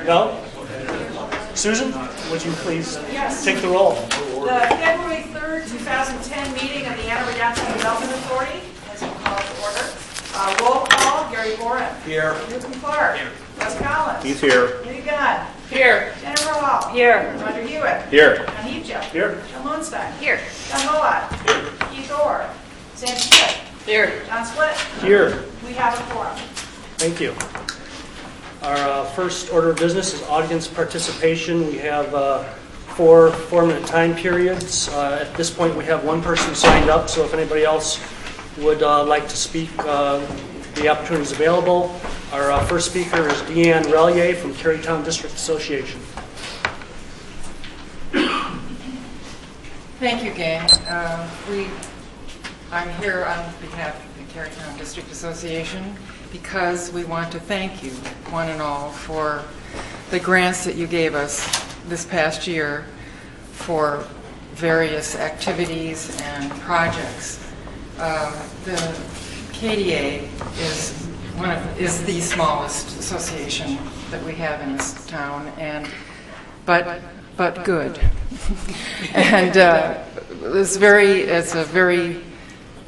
No? Susan, would you please Yes. take the roll? The February 3rd, 2010 meeting of the Anna Arbor Downtown Development Authority has been called to order. Roll call, Gary Boren. Here. Newton Clark. Here. Wes Collins. He's here. Lee Gunn. Here. Jennifer Hall. Here. Roger Hewitt. Here. John Heapja. Here. John Lowenstein. Here. John Hollat. Here. Keith Orr. Sam Schmidt. Here. John Splitt. Here. We have a quorum. Thank you. Our first order of business is audience participation. We have 4 4-minute time periods. At this point, we have one person signed up, so if anybody else would like to speak, the opportunity is available. Our first speaker is Deanne Relier from Carytown District Association. Thank you, gang. I'm here on behalf of the Carytown District Association because we want to thank you, one and all, for the grants that you gave us this past year for various activities and projects. The KDA is the smallest association that we have in this town, but good. And it's a very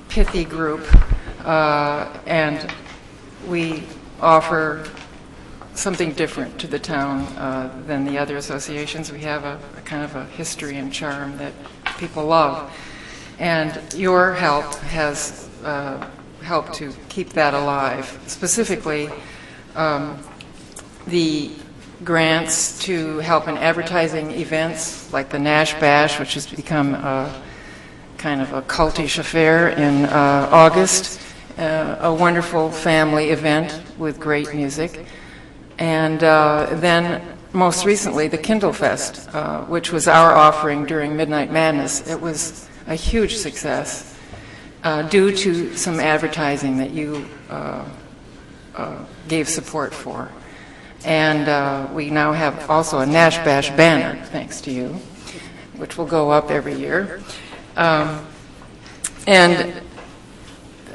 pithy group, and we offer something different to the town than the other associations. We have a kind of a history and charm that people love, and your help has helped to keep that alive. Specifically, the grants to help in advertising events like the Nash Bash, which has become kind of a cultish affair in August, a wonderful family event with great music. And then most recently, the Kindle Fest, which was our offering during Midnight Madness. It was a huge success due to some advertising that you gave support for. And we now have also a Nash Bash banner, thanks to you, which will go up every year. And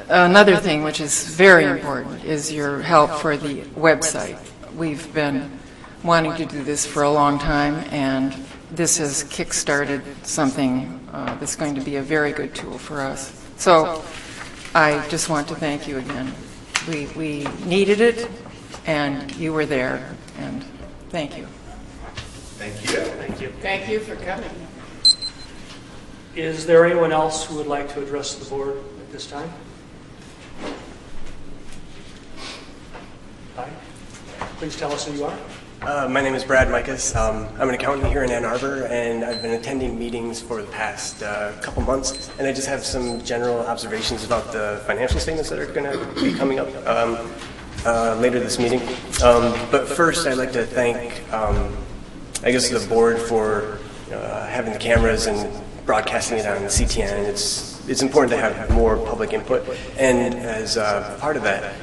another thing which is very important is your help for the website. We've been wanting to do this for a long time, and this has kick-started something that's going to be a very good tool for us. So I just want to thank you again. We needed it, and you were there, and thank you. Thank you. Thank you. Thank you for coming. Is there anyone else who would like to address the board at this time? Hi. Please tell us who you are. My name is Brad Mikas. I'm an accountant here in Ann Arbor, and I've been attending meetings for the past couple months, and I just have some general observations about the financial statements that are going to be coming up later this meeting. But first, I'd like to thank, I guess, the board for having the cameras and broadcasting it on CTN. It's important to have more public input, and as part of that,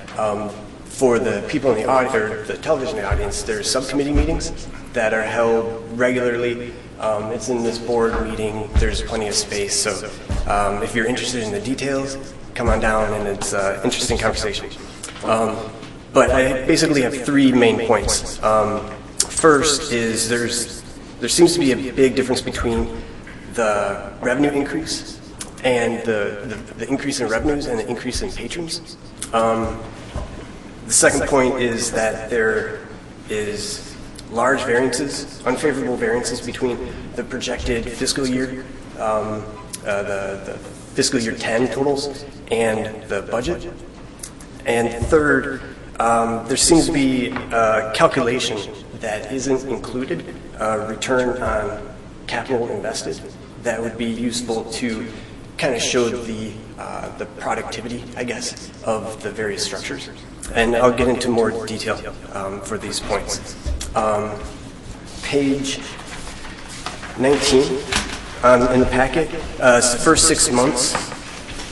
for the people in the audience, or the television audience, there's subcommittee meetings that are held regularly. It's in this board meeting. There's plenty of space, so if you're interested in the details, come on down, and it's an interesting conversation. But I basically have 3 main points. First is there seems to be a big difference between the revenue increase and the increase in revenues and the increase in patrons. The second point is that there is large variances, unfavorable variances between the projected fiscal year, the fiscal year 10 totals, and the budget. And third, there seems to be a calculation that isn't included, return on capital invested, that would be useful to kind of show the productivity, I guess, of the various structures. And I'll get into more detail for these points. Page 19 in the packet, it's the first 6 months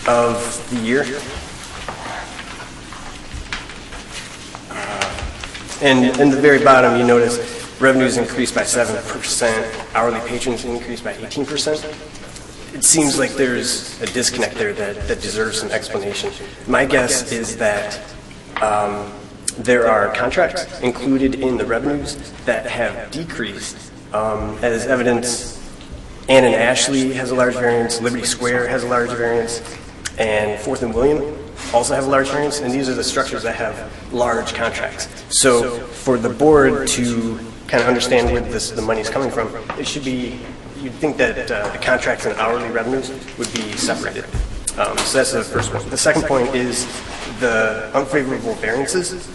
of the year. And in the very bottom, you notice revenues increased by 7%, hourly patrons increased by 18%. It seems like there's a disconnect there that deserves some explanation. My guess is that there are contracts included in the revenues that have decreased. As evidence, Ann and Ashley has a large variance, Liberty Square has a large variance, and 4th and William also have a large variance, and these are the structures that have large contracts. So for the board to kind of understand where the money is coming from, it should be, you'd think that the contracts and hourly revenues would be separated. So that's the first point. The second point is the unfavorable variances.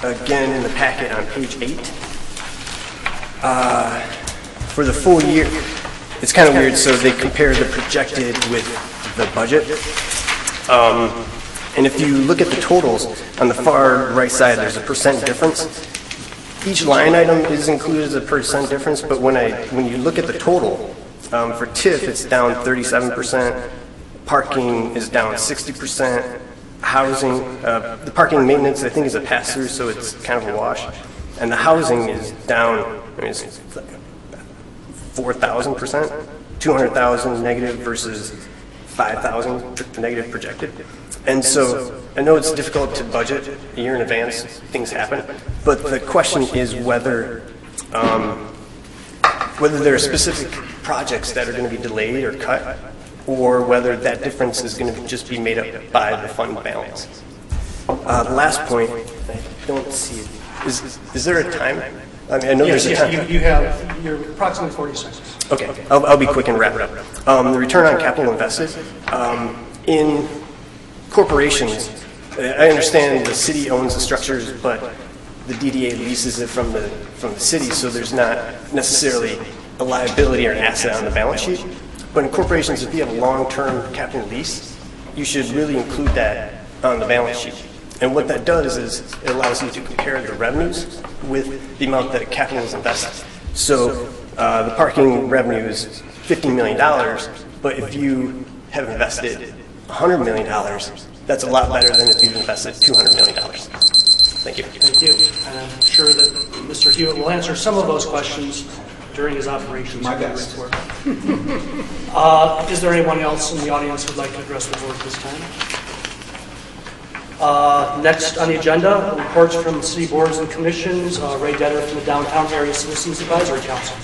Again, in the packet on page 8. For the full year, it's kind of weird, so they compare the projected with the budget. And if you look at the totals, on the far right side, there's a percent difference. Each line item is included as a percent difference, but when you look at the total, for TIF, it's down 37%, parking is down 60%, housing, the parking maintenance, I think, is a pass-through, so it's kind of a wash. And the housing is down, I mean, it's 4,000%, 200,000 negative versus 5,000 negative projected. And so I know it's difficult to budget a year in advance, things happen, but the question is whether there are specific projects that are going to be delayed or cut, or whether that difference is going to just be made up by the fund balance. The last point, I don't see it. Is there a time? I mean, I know Yes, there's a time. you're approximately 40 seconds. Okay, I'll be quick and wrap it up. The return on capital invested, in corporations, I understand the city owns the structures, but the DDA leases it from the city, so there's not necessarily a liability or an asset on the balance sheet. But in corporations, if you have a long-term capital lease, you should really include that on the balance sheet. And what that does is it allows you to compare the revenues with the amount that capital is invested. So the parking revenue is $50 million, but if you have invested $100 million, that's a lot better than if you've invested $200 million. Thank you. Thank you. And I'm sure that Mr. Hewitt will answer some of those questions during his operations. My best. Is there anyone else in the audience who would like to address the board at this time? Next on the agenda, reports from city boards and commissions. Ray Detter from the Downtown Area Citizens Advisory Council.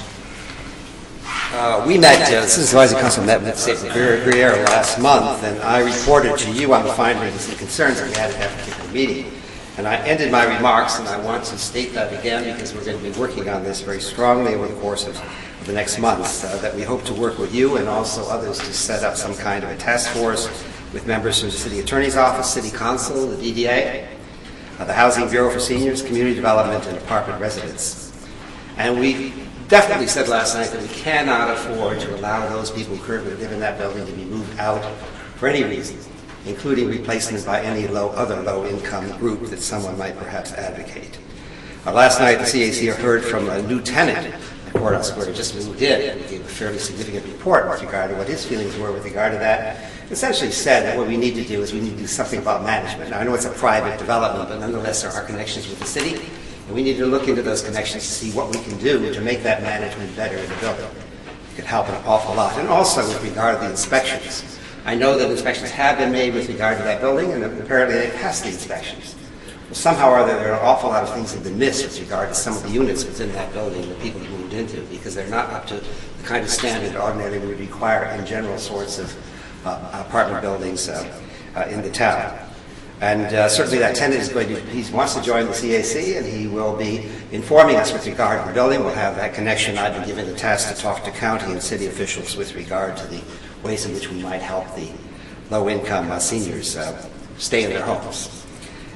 We met, the Citizens Advisory Council met with State Briere last month, and I reported to you on the findings and concerns that we had at that particular meeting. And I ended my remarks, and I want to state that again because we're going to be working on this very strongly over the course of the next months, that we hope to work with you and also others to set up some kind of a task force with members from the City Attorney's Office, City Council, the DDA, the Housing Bureau for Seniors, Community Development, and Apartment Residents. And we definitely said last night that we cannot afford to allow those people who currently live in that building to be moved out for any reason, including replacement by any other low-income group that someone might perhaps advocate. Last night, the CAC heard from a new tenant at Courthouse Square who just moved in, and he gave a fairly significant report with regard to what his feelings were with regard to that. Essentially said that what we need to do is we need to do something about management. Now, I know it's a private development, but nonetheless there are connections with the city, and we need to look into those connections to see what we can do to make that management better in the building. It could help an awful lot. And also with regard to the inspections. I know that inspections have been made with regard to that building, and apparently they passed the inspections. Well, somehow or other, there are an awful lot of things that have been missed with regard to some of the units within that building that people have moved into, because they're not up to the kind of standard ordinarily we would require in general sorts of apartment buildings in the town. And certainly that tenant is he wants to join the CAC, and he will be informing us with regard to the building. We'll have that connection. I've been given the task to talk to county and city officials with regard to the ways in which we might help the low-income seniors stay in their homes.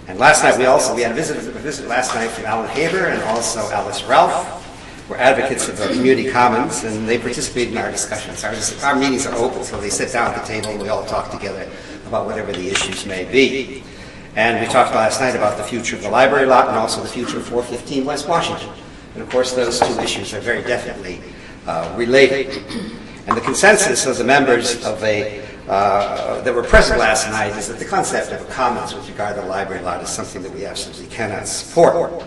And last night we had a visit last night from Alan Haber and also Alice Ralph. We're advocates of the community commons, and they participate in our discussions. Our meetings are open, so they sit down at the table and we all talk together about whatever the issues may be. And we talked last night about the future of the library lot and also the future of 415 West Washington. And of course those two issues are very definitely related. And the consensus of the members of that were present last night is that the concept of a commons with regard to the library lot is something that we absolutely cannot support.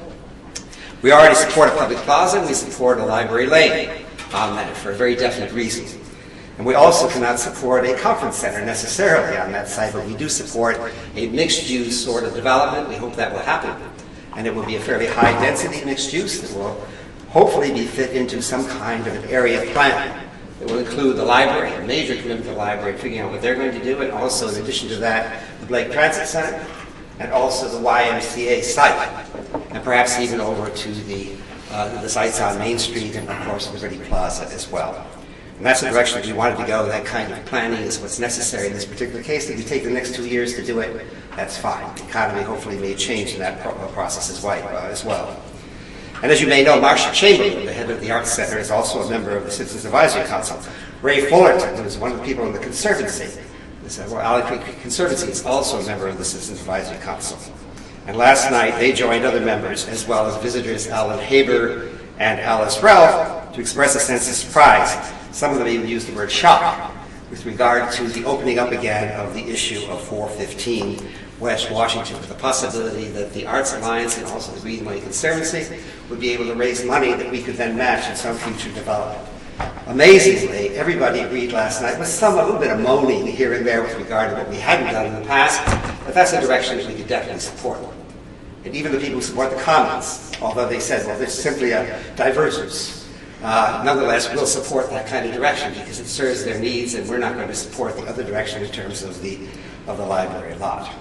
We already support a public plaza, and we support a library lane on that for a very definite reason. And we also cannot support a conference center necessarily on that site, but we do support a mixed-use sort of development. We hope that will happen. and it will be a fairly high-density mixed use that will hopefully be fit into some kind of an area plan. It will include the library, a major commitment to the library, figuring out what they're going to do, and also, in addition to that, the Blake Transit Center, and also the YMCA site, and perhaps even over to the sites on Main Street and, of course, Liberty Plaza as well. And that's the direction that we wanted to go. That kind of planning is what's necessary in this particular case. If you take the next 2 years to do it, that's fine. The economy hopefully may change in that process as well. And as you may know, Marcia Chamberlain, the head of the Arts Center, is also a member of the Citizens Advisory Council. Ray Fullerton, who is one of the people in the Conservancy, Alley Creek Conservancy, is also a member of the Citizens Advisory Council. And last night, they joined other members, as well as visitors Alan Haber and Alice Ralph, to express a sense of surprise. Some of them even used the word shock with regard to the opening up again of the issue of 415 West Washington, with the possibility that the Arts Alliance and also the Greenway Conservancy would be able to raise money that we could then match in some future development. Amazingly, everybody agreed last night with a little bit of moaning here and there with regard to what we hadn't done in the past, but that's a direction that we could definitely support. And even the people who support the Commons, although they said, well, this is simply a divergence, nonetheless, we'll support that kind of direction because it serves their needs, and we're not going to support the other direction in terms of the library lot.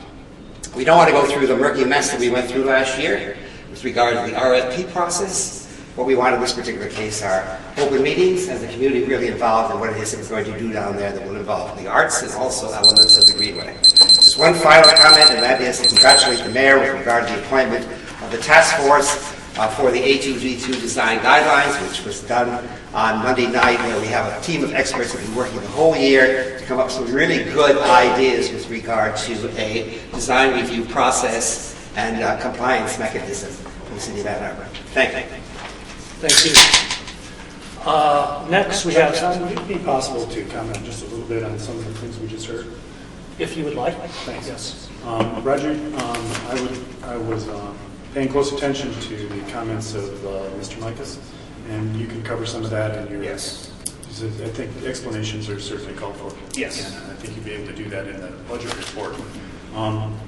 We don't want to go through the murky mess that we went through last year with regard to the RFP process. What we want in this particular case are open meetings and the community really involved in what it is that we're going to do down there that will involve the arts and also elements of the Greenway. Just one final comment, and that is to congratulate the mayor with regard to the appointment of the task force for the A2G2 design guidelines, which was done on Monday night, where we have a team of experts that have been working the whole year to come up with some really good ideas with regard to a design review process and compliance mechanism for the city of Ann Arbor. Thank you. Thank you. Next, we have... John, would it be possible to comment just a little bit on some of the things we just heard? If you would like. Thanks. Yes. Roger, I was paying close attention to the comments of Mr. Mikas, and you can cover some of that in your... Yes. I think explanations are certainly called for. Yes. And I think you'll be able to do that in the budget report.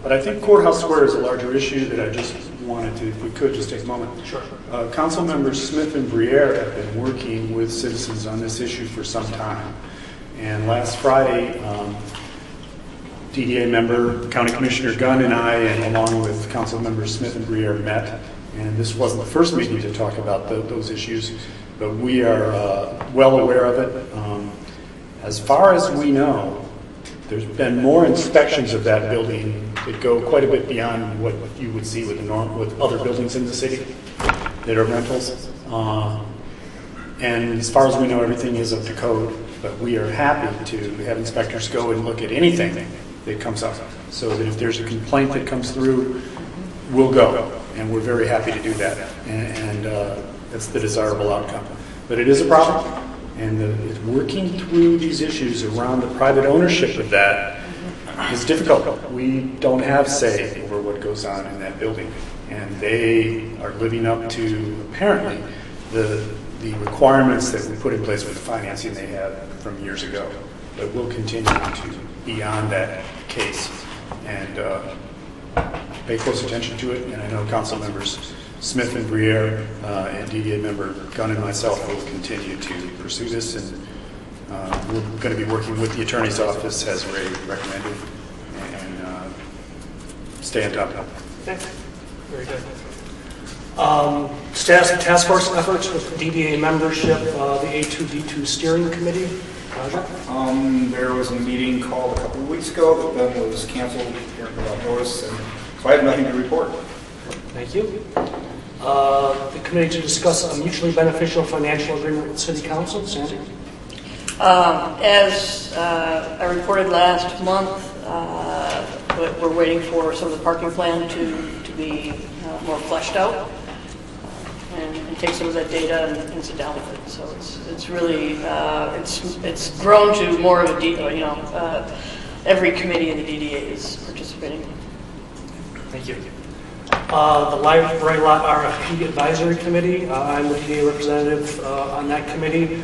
But I think Courthouse Square is a larger issue that I just wanted to, if we could, just take a moment. Sure. Council members Smith and Briere have been working with citizens on this issue for some time. And last Friday, DDA member, County Commissioner Gunn and I, and along with Council members Smith and Briere, met. And this wasn't the first meeting to talk about those issues, but we are well aware of it. As far as we know, there's been more inspections of that building that go quite a bit beyond what you would see with other buildings in the city that are rentals. And as far as we know, everything is up to code, but we are happy to have inspectors go and look at anything that comes up, so that if there's a complaint that comes through, we'll go, and we're very happy to do that, and that's the desirable outcome. But it is a problem, and working through these issues around the private ownership of that is difficult. We don't have say over what goes on in that building, and they are living up to, apparently, the requirements that we put in place with the financing they had from years ago. But we'll continue to be on that case and pay close attention to it. And I know council members Smith and Briere and DDA member Gunn and myself will continue to pursue this. And we're going to be working with the attorney's office, as Ray recommended, and stay on top of it. Okay. Very good. Task force efforts with DDA membership, the A2D2 steering committee. Roger? There was a meeting called a couple of weeks ago that then was canceled here without notice, and so I have nothing to report. Thank you. The committee to discuss a mutually beneficial financial agreement with City Council. Sandy? As I reported last month, we're waiting for some of the parking plan to be more fleshed out and take some of that data and sit down with it. So it's really it's grown to more of a every committee in the DDA is participating. Thank you. The Library Lot RFP Advisory Committee, I'm the DDA representative on that committee.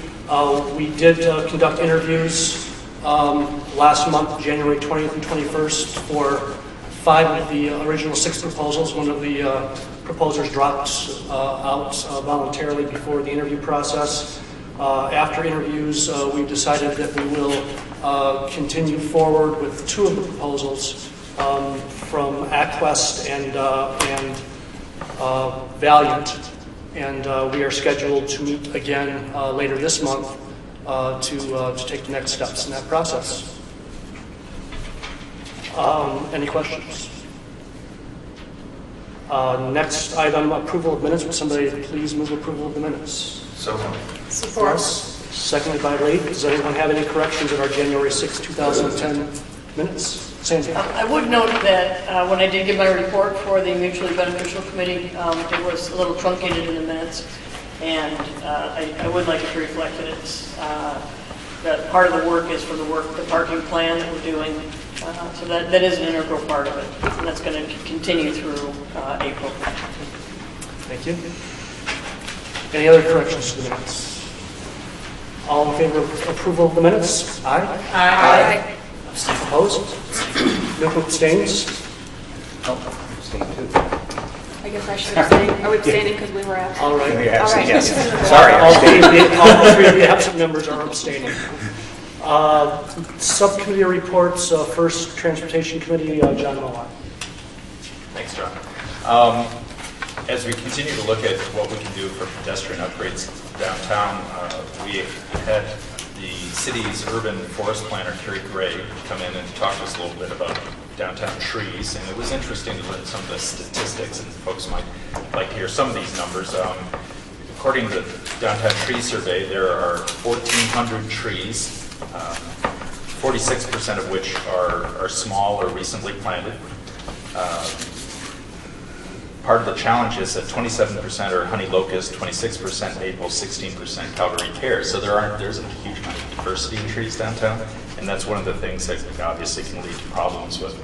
We did conduct interviews last month, January 20th and 21st, for 5 of the original 6 proposals. One of the proposers dropped out voluntarily before the interview process. After interviews, we've decided that we will continue forward with 2 of the proposals from AqueWest and Valiant. And we are scheduled to meet again later this month to take the next steps in that process. Any questions? Next item, approval of minutes. Would somebody please move approval of the minutes? So, Support. Seconded by Lee. Does anyone have any corrections of our January 6, 2010 minutes? Sandy? I would note that when I did give my report for the Mutually Beneficial Committee, it was a little truncated in the minutes, and I would like it to reflect that it's that part of the work is for the parking plan that we're doing, so that is an integral part of it, and that's going to continue through April. Thank you. Any other corrections to the minutes? All in favor of approval of the minutes? Aye. Aye. Opposed? No abstains? I guess I should abstain. Are we abstaining because we were absent? All right. yes, All right. yes. Sorry. All 3 of the absent members are abstaining. Subcommittee reports, first Transportation Committee, John Mullen. Thanks, John. As we continue to look at what we can do for pedestrian upgrades downtown, we had the city's urban forest planner, Kerry Gray, come in and talk to us a little bit about downtown trees, and it was interesting to learn some of the statistics, and folks might like to hear some of these numbers. According to the Downtown Tree Survey, there are 1,400 trees, 46% of which are small or recently planted. Part of the challenge is that 27% are honey locust, 26% maple, 16% Calvary pear. So there's a huge amount of diversity in trees downtown, and that's one of the things that obviously can lead to problems with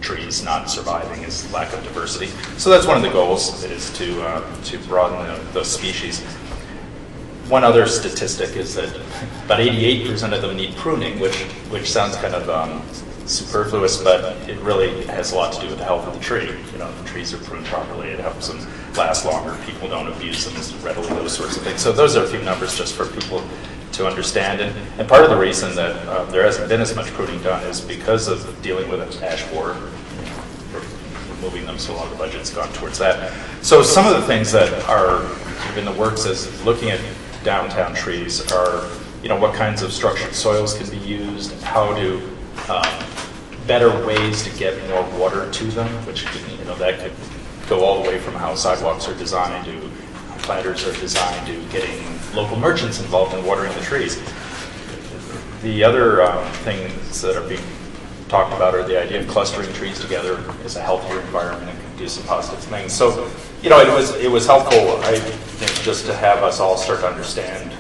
trees not surviving is lack of diversity. So that's one of the goals, is to broaden the species. One other statistic is that about 88% of them need pruning, which sounds kind of superfluous, but it really has a lot to do with the health of the tree. You know, if the trees are pruned properly, it helps them last longer. People don't abuse them as readily, those sorts of things. So those are a few numbers just for people to understand. And part of the reason that there hasn't been as much pruning done is because of dealing with ash borer, removing them, so a lot of the budget's gone towards that. So some of the things that are in the works as looking at downtown trees are, you know, what kinds of structured soils can be used, how to better ways to get more water to them, which could, you know, that could go all the way from how sidewalks are designed to how planters are designed to getting local merchants involved in watering the trees. The other things that are being talked about are the idea of clustering trees together as a healthier environment and can do some positive things. So, you know, it was helpful, I think, just to have us all start to understand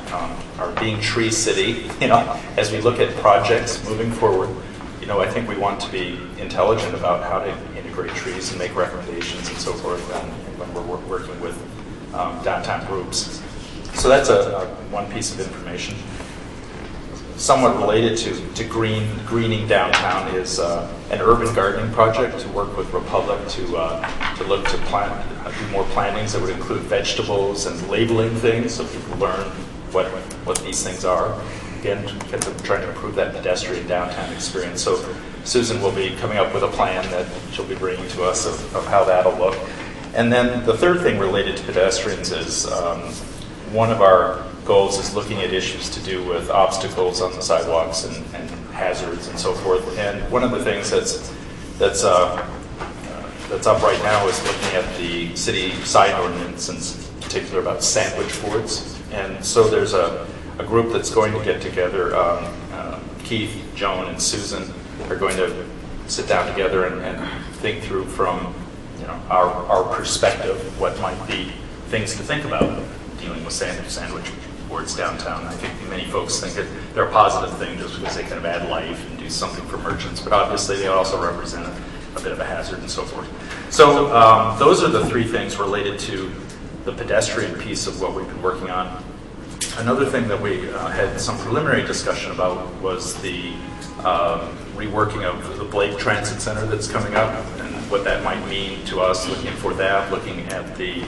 our being tree city, you know, as we look at projects moving forward. You know, I think we want to be intelligent about how to integrate trees and make recommendations and so forth when we're working with downtown groups. So that's one piece of information. Somewhat related to greening downtown is an urban gardening project to work with Republic to look to do more plantings that would include vegetables and labeling things so people learn what these things are. Again, trying to improve that pedestrian downtown experience. So Susan will be coming up with a plan that she'll be bringing to us of how that'll look. And then the third thing related to pedestrians is one of our goals is looking at issues to do with obstacles on the sidewalks and hazards and so forth. And one of the things that's up right now is looking at the city sign ordinance, in particular about sandwich boards. And so there's a group that's going to get together. Keith, Joan, and Susan are going to sit down together and think through from, you know, our perspective what might be things to think about dealing with sandwich boards downtown. I think many folks think that they're a positive thing just because they kind of add life and do something for merchants, but obviously they also represent a bit of a hazard and so forth. So those are the three things related to the pedestrian piece of what we've been working on. Another thing that we had some preliminary discussion about was the reworking of the Blake Transit Center that's coming up. And what that might mean to us, looking at 4th Ave, looking at the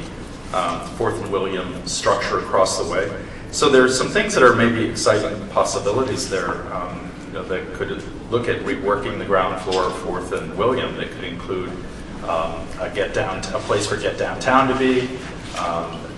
4th and William structure across the way. So there's some things that are maybe exciting possibilities there, that could look at reworking the ground floor of 4th and William. That could include a place for Get Downtown to be,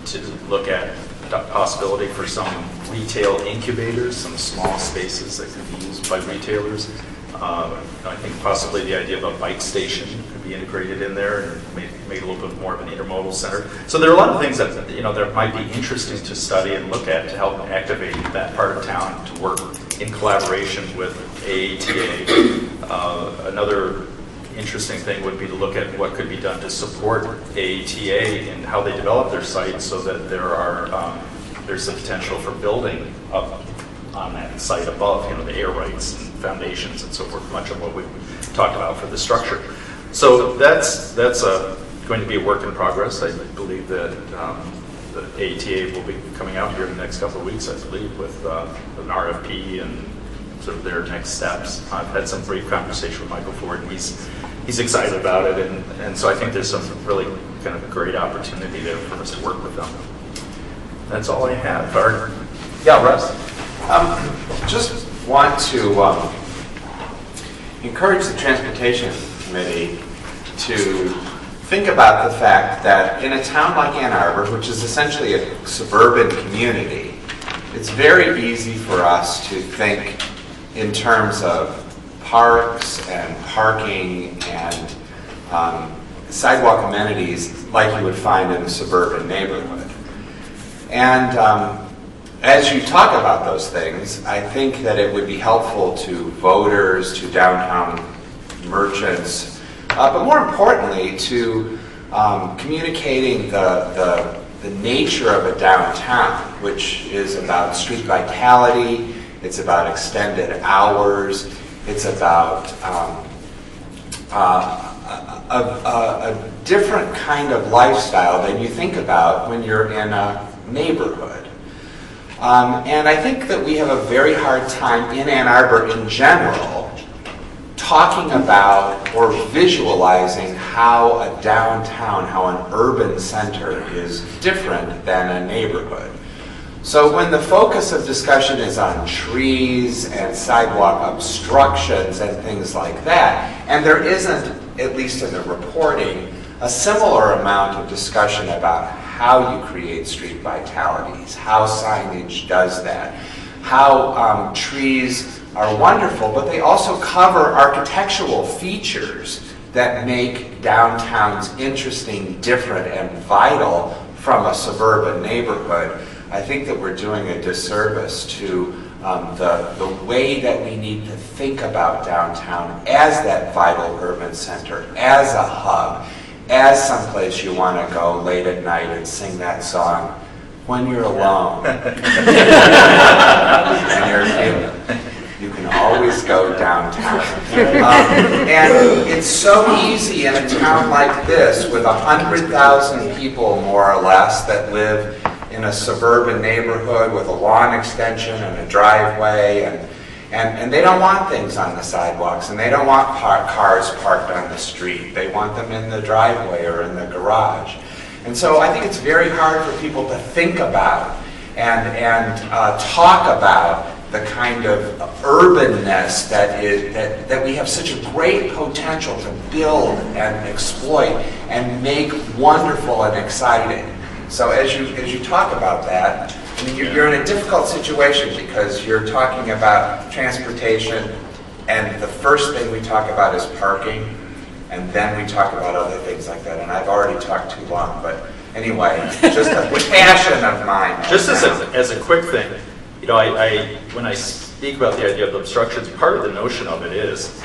to look at the possibility for some retail incubators, some small spaces that could be used by retailers. I think possibly the idea of a bike station could be integrated in there and made a little bit more of an intermodal center. So there are a lot of things that that might be interesting to study and look at to help activate that part of town to work in collaboration with AATA. Another interesting thing would be to look at what could be done to support AATA and how they develop their site, so that there's the potential for building up on that site above, the air rights and foundations and so forth, much of what we talked about for the structure. So that's going to be a work in progress. I believe that the ATA will be coming out here in the next couple of weeks, I believe, with an RFP and sort of their next steps. I've had some brief conversation with Michael Ford, and he's excited about it, and so I think there's some really kind of great opportunity there for us to work with them. That's all I have. Yeah, Russ? Just want to encourage the Transportation Committee to think about the fact that in a town like Ann Arbor, which is essentially a suburban community, it's very easy for us to think in terms of parks and parking and sidewalk amenities like you would find in a suburban neighborhood. And as you talk about those things, I think that it would be helpful to voters, to downtown merchants, but more importantly, to communicating the nature of a downtown, which is about street vitality, it's about extended hours, it's about a different kind of lifestyle than you think about when you're in a neighborhood. And I think that we have a very hard time in Ann Arbor in general talking about or visualizing how a downtown, how an urban center is different than a neighborhood. So when the focus of discussion is on trees and sidewalk obstructions and things like that, and there isn't, at least in the reporting, a similar amount of discussion about how you create street vitalities, how signage does that, how trees are wonderful, but they also cover architectural features that make downtowns interesting, different, and vital from a suburban neighborhood. I think that we're doing a disservice to the way that we need to think about downtown as that vital urban center, as a hub, as someplace you want to go late at night and sing that song when you're alone. And you can always go downtown. And it's so easy in a town like this with 100,000 people more or less that live in a suburban neighborhood with a lawn extension and a driveway, and they don't want things on the sidewalks, and they don't want cars parked on the street. They want them in the driveway or in the garage. And so I think it's very hard for people to think about and talk about the kind of urbanness that we have such a great potential to build and exploit and make wonderful and exciting. So as you talk about that, I mean, you're in a difficult situation because you're talking about transportation, and the first thing we talk about is parking, and then we talk about other things like that. And I've already talked too long, but anyway, just a passion of mine. Just as a quick thing, when I speak about the idea of obstructions, part of the notion of it is,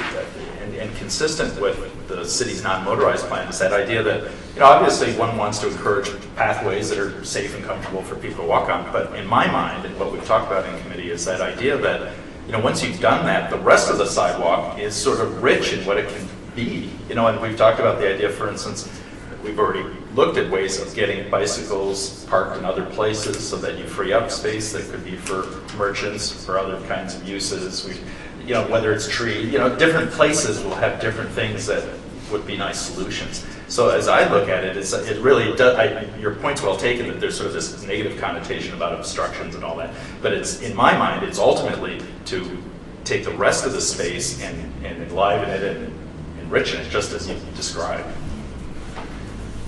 and consistent with the city's non-motorized plan, is that idea that, obviously one wants to encourage pathways that are safe and comfortable for people to walk on. But in my mind, and what we've talked about in committee, is that idea that, once you've done that, the rest of the sidewalk is sort of rich in what it can be. And we've talked about the idea, for instance, we've already looked at ways of getting bicycles parked in other places so that you free up space that could be for merchants, for other kinds of uses. Whether it's tree, different places will have different things that would be nice solutions. So as I look at it, it really does, your point's well taken that there's sort of this negative connotation about obstructions and all that, but it's, in my mind, it's ultimately to take the rest of the space and enliven it and enrich it, just as you described.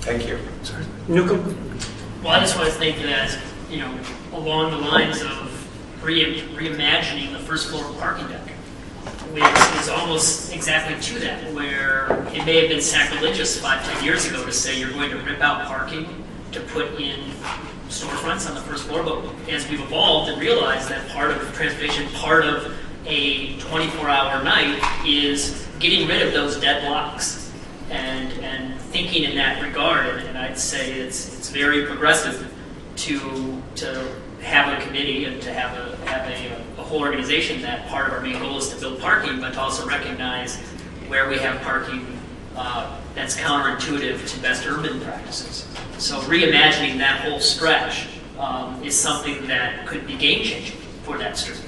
Thank you. Newcomb? Well, I just want to think that, along the lines of reimagining the first floor parking deck, which is almost exactly to that, where it may have been sacrilegious 5-10 years ago to say you're going to rip out parking to put in storefronts on the first floor, but as we've evolved and realized that part of transportation, part of a 24-hour night is getting rid of those dead blocks and thinking in that regard, and I'd say it's very progressive to have a committee and to have a whole organization that part of our main goal is to build parking, but to also recognize where we have parking that's counterintuitive to best urban practices. So reimagining that whole stretch is something that could be game-changing for that street,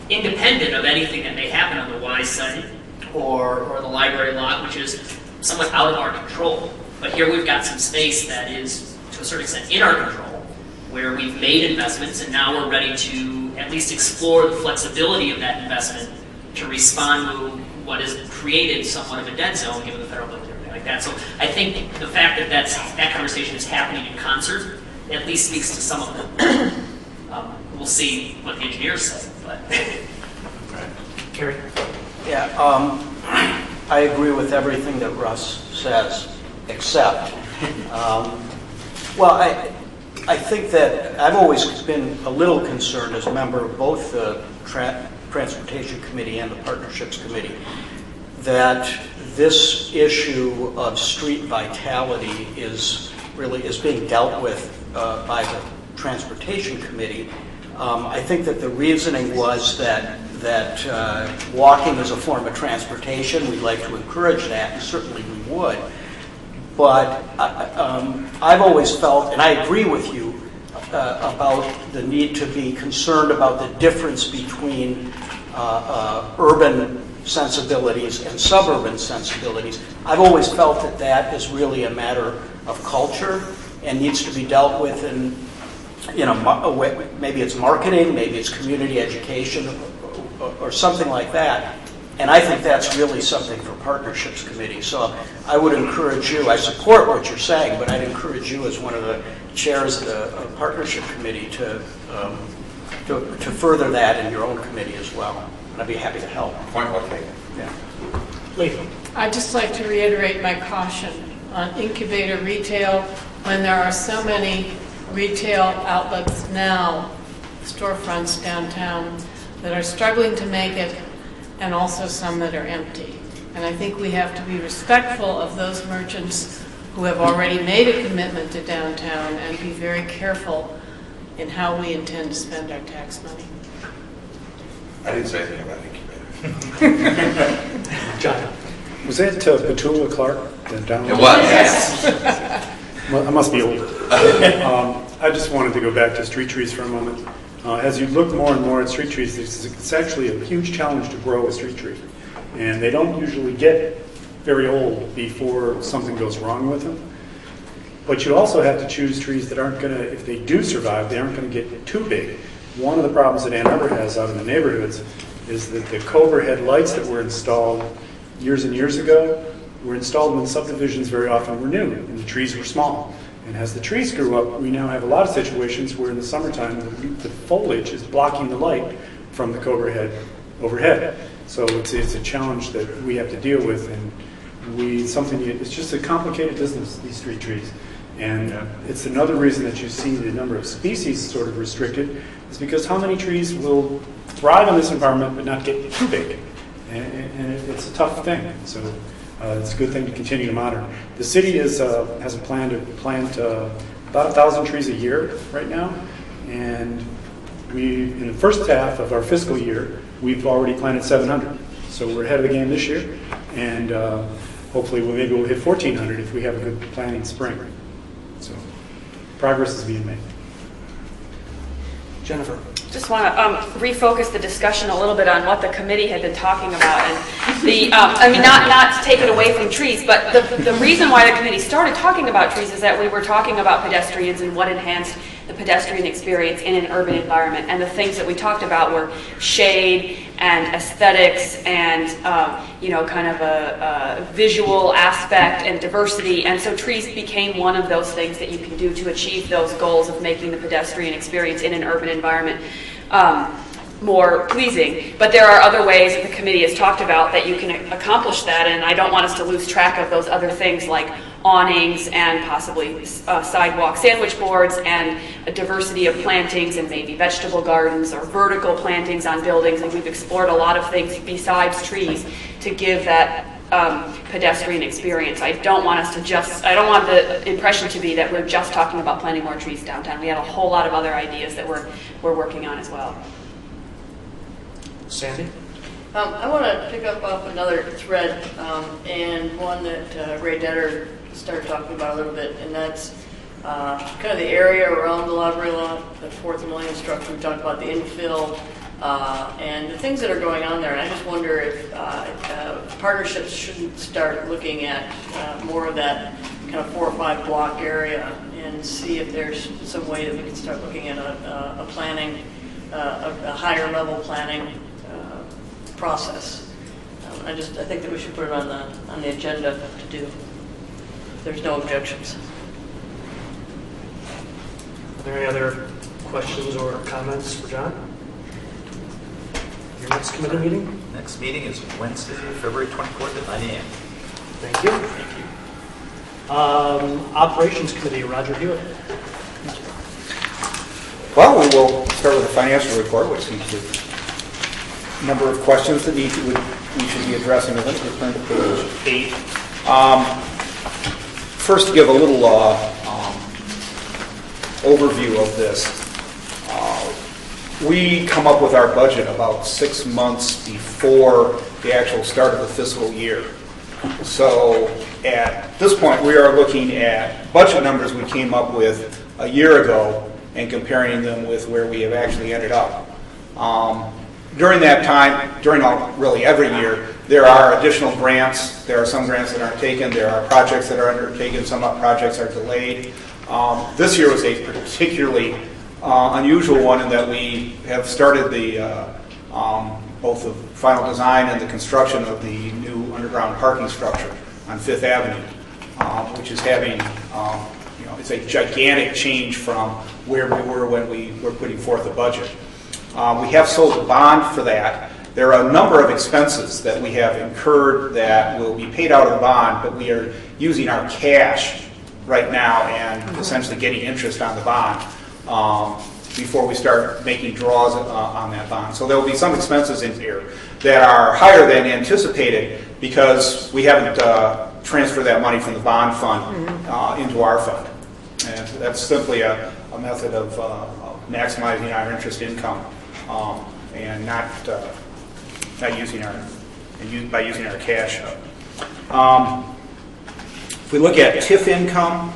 independent of anything that may happen on the Y site or the library lot, which is somewhat out of our control. But here we've got some space that is, to a certain extent, in our control, where we've made investments and now we're ready to at least explore the flexibility of that investment to respond to what has created somewhat of a dead zone given the federal budget and everything like that. So I think the fact that that conversation is happening in concert at least speaks to some of them. We'll see what the engineers say, but. Kerry? Yeah, I agree with everything that Russ says, except, I think that I've always been a little concerned as a member of both the Transportation Committee and the Partnerships Committee that this issue of street vitality is being dealt with by the Transportation Committee. I think that the reasoning was that walking is a form of transportation. We'd like to encourage that, and certainly we would. But I've always felt, and I agree with you, about the need to be concerned about the difference between urban sensibilities and suburban sensibilities. I've always felt that that is really a matter of culture and needs to be dealt with in, maybe it's marketing, maybe it's community education, or something like that. And I think that's really something for Partnerships Committee. So I would encourage you, I support what you're saying, but I'd encourage you as one of the chairs of the Partnership Committee to further that in your own committee as well. And I'd be happy to help. Point well taken. Yeah. Lee? I'd just like to reiterate my caution on incubator retail when there are so many retail outlets now, storefronts downtown, that are struggling to make it, and also some that are empty. And I think we have to be respectful of those merchants who have already made a commitment to downtown and be very careful in how we intend to spend our tax money. I didn't say anything about incubator. John? Was that Petula Clark? Down It was, yes. Well, I must be older. I just wanted to go back to street trees for a moment. As you look more and more at street trees, it's actually a huge challenge to grow a street tree. And they don't usually get very old before something goes wrong with them. But you also have to choose trees that aren't going to, if they do survive, they aren't going to get too big. One of the problems that Ann Arbor has out in the neighborhoods is that the Cobra head lights that were installed years and years ago were installed when subdivisions very often were new and the trees were small. And as the trees grew up, we now have a lot of situations where in the summertime the foliage is blocking the light from the Cobra head overhead. So it's a challenge that we have to deal with, and it's just a complicated business, these street trees. And it's another reason that you see the number of species sort of restricted, is because how many trees will thrive in this environment but not get too big? And it's a tough thing. So it's a good thing to continue to monitor. The city has a plan to plant about 1,000 trees a year right now, and in the first half of our fiscal year, we've already planted 700. So we're ahead of the game this year, and hopefully maybe we'll hit 1,400 if we have a good planting spring. So progress is being made. Jennifer? Just want to refocus the discussion a little bit on what the committee had been talking about, and I mean, not to take it away from trees, but the reason why the committee started talking about trees is that we were talking about pedestrians and what enhanced the pedestrian experience in an urban environment, and the things that we talked about were shade and aesthetics and kind of a visual aspect and diversity, and so trees became one of those things that you can do to achieve those goals of making the pedestrian experience in an urban environment more pleasing. But there are other ways that the committee has talked about that you can accomplish that, and I don't want us to lose track of those other things like awnings and possibly sidewalk sandwich boards and a diversity of plantings and maybe vegetable gardens or vertical plantings on buildings, and we've explored a lot of things besides trees to give that pedestrian experience. I don't want the impression to be that we're just talking about planting more trees downtown. We have a whole lot of other ideas that we're working on as well. Sandy? I want to pick up off another thread, and one that Ray Detter started talking about a little bit, and that's kind of the area around the library lot, the 4th and Millennium structure. We talked about the infill and the things that are going on there, and I just wonder if partnerships shouldn't start looking at more of that kind of 4 or 5 block area and see if there's some way that we can start looking at a planning, a higher level planning process. I think that we should put it on the agenda to do. If there's no objections. Are there any other questions or comments for John? Your next committee meeting? Next meeting is Wednesday, February 24th at 9 a.m. Thank you. Thank you. Operations Committee, Roger Hewitt. Well, we will start with the financial report, which seems to a number of questions that we should be addressing. Let me turn to page 8. First, to give a little overview of this. We come up with our budget about 6 months before the actual start of the fiscal year. So at this point, we are looking at budget numbers we came up with a year ago and comparing them with where we have actually ended up. During that time, really every year, there are additional grants. There are some grants that aren't taken. There are projects that are undertaken. Some projects are delayed. This year was a particularly unusual one in that we have started both the final design and the construction of the new underground parking structure on 5th Avenue, which is having, it's a gigantic change from where we were when we were putting forth the budget. We have sold a bond for that. There are a number of expenses that we have incurred that will be paid out of the bond, but we are using our cash right now and essentially getting interest on the bond before we start making draws on that bond. So there will be some expenses in here that are higher than anticipated because we haven't transferred that money from the bond fund into our fund. And that's simply a method of maximizing our interest income and not using our cash up. If we look at TIF income,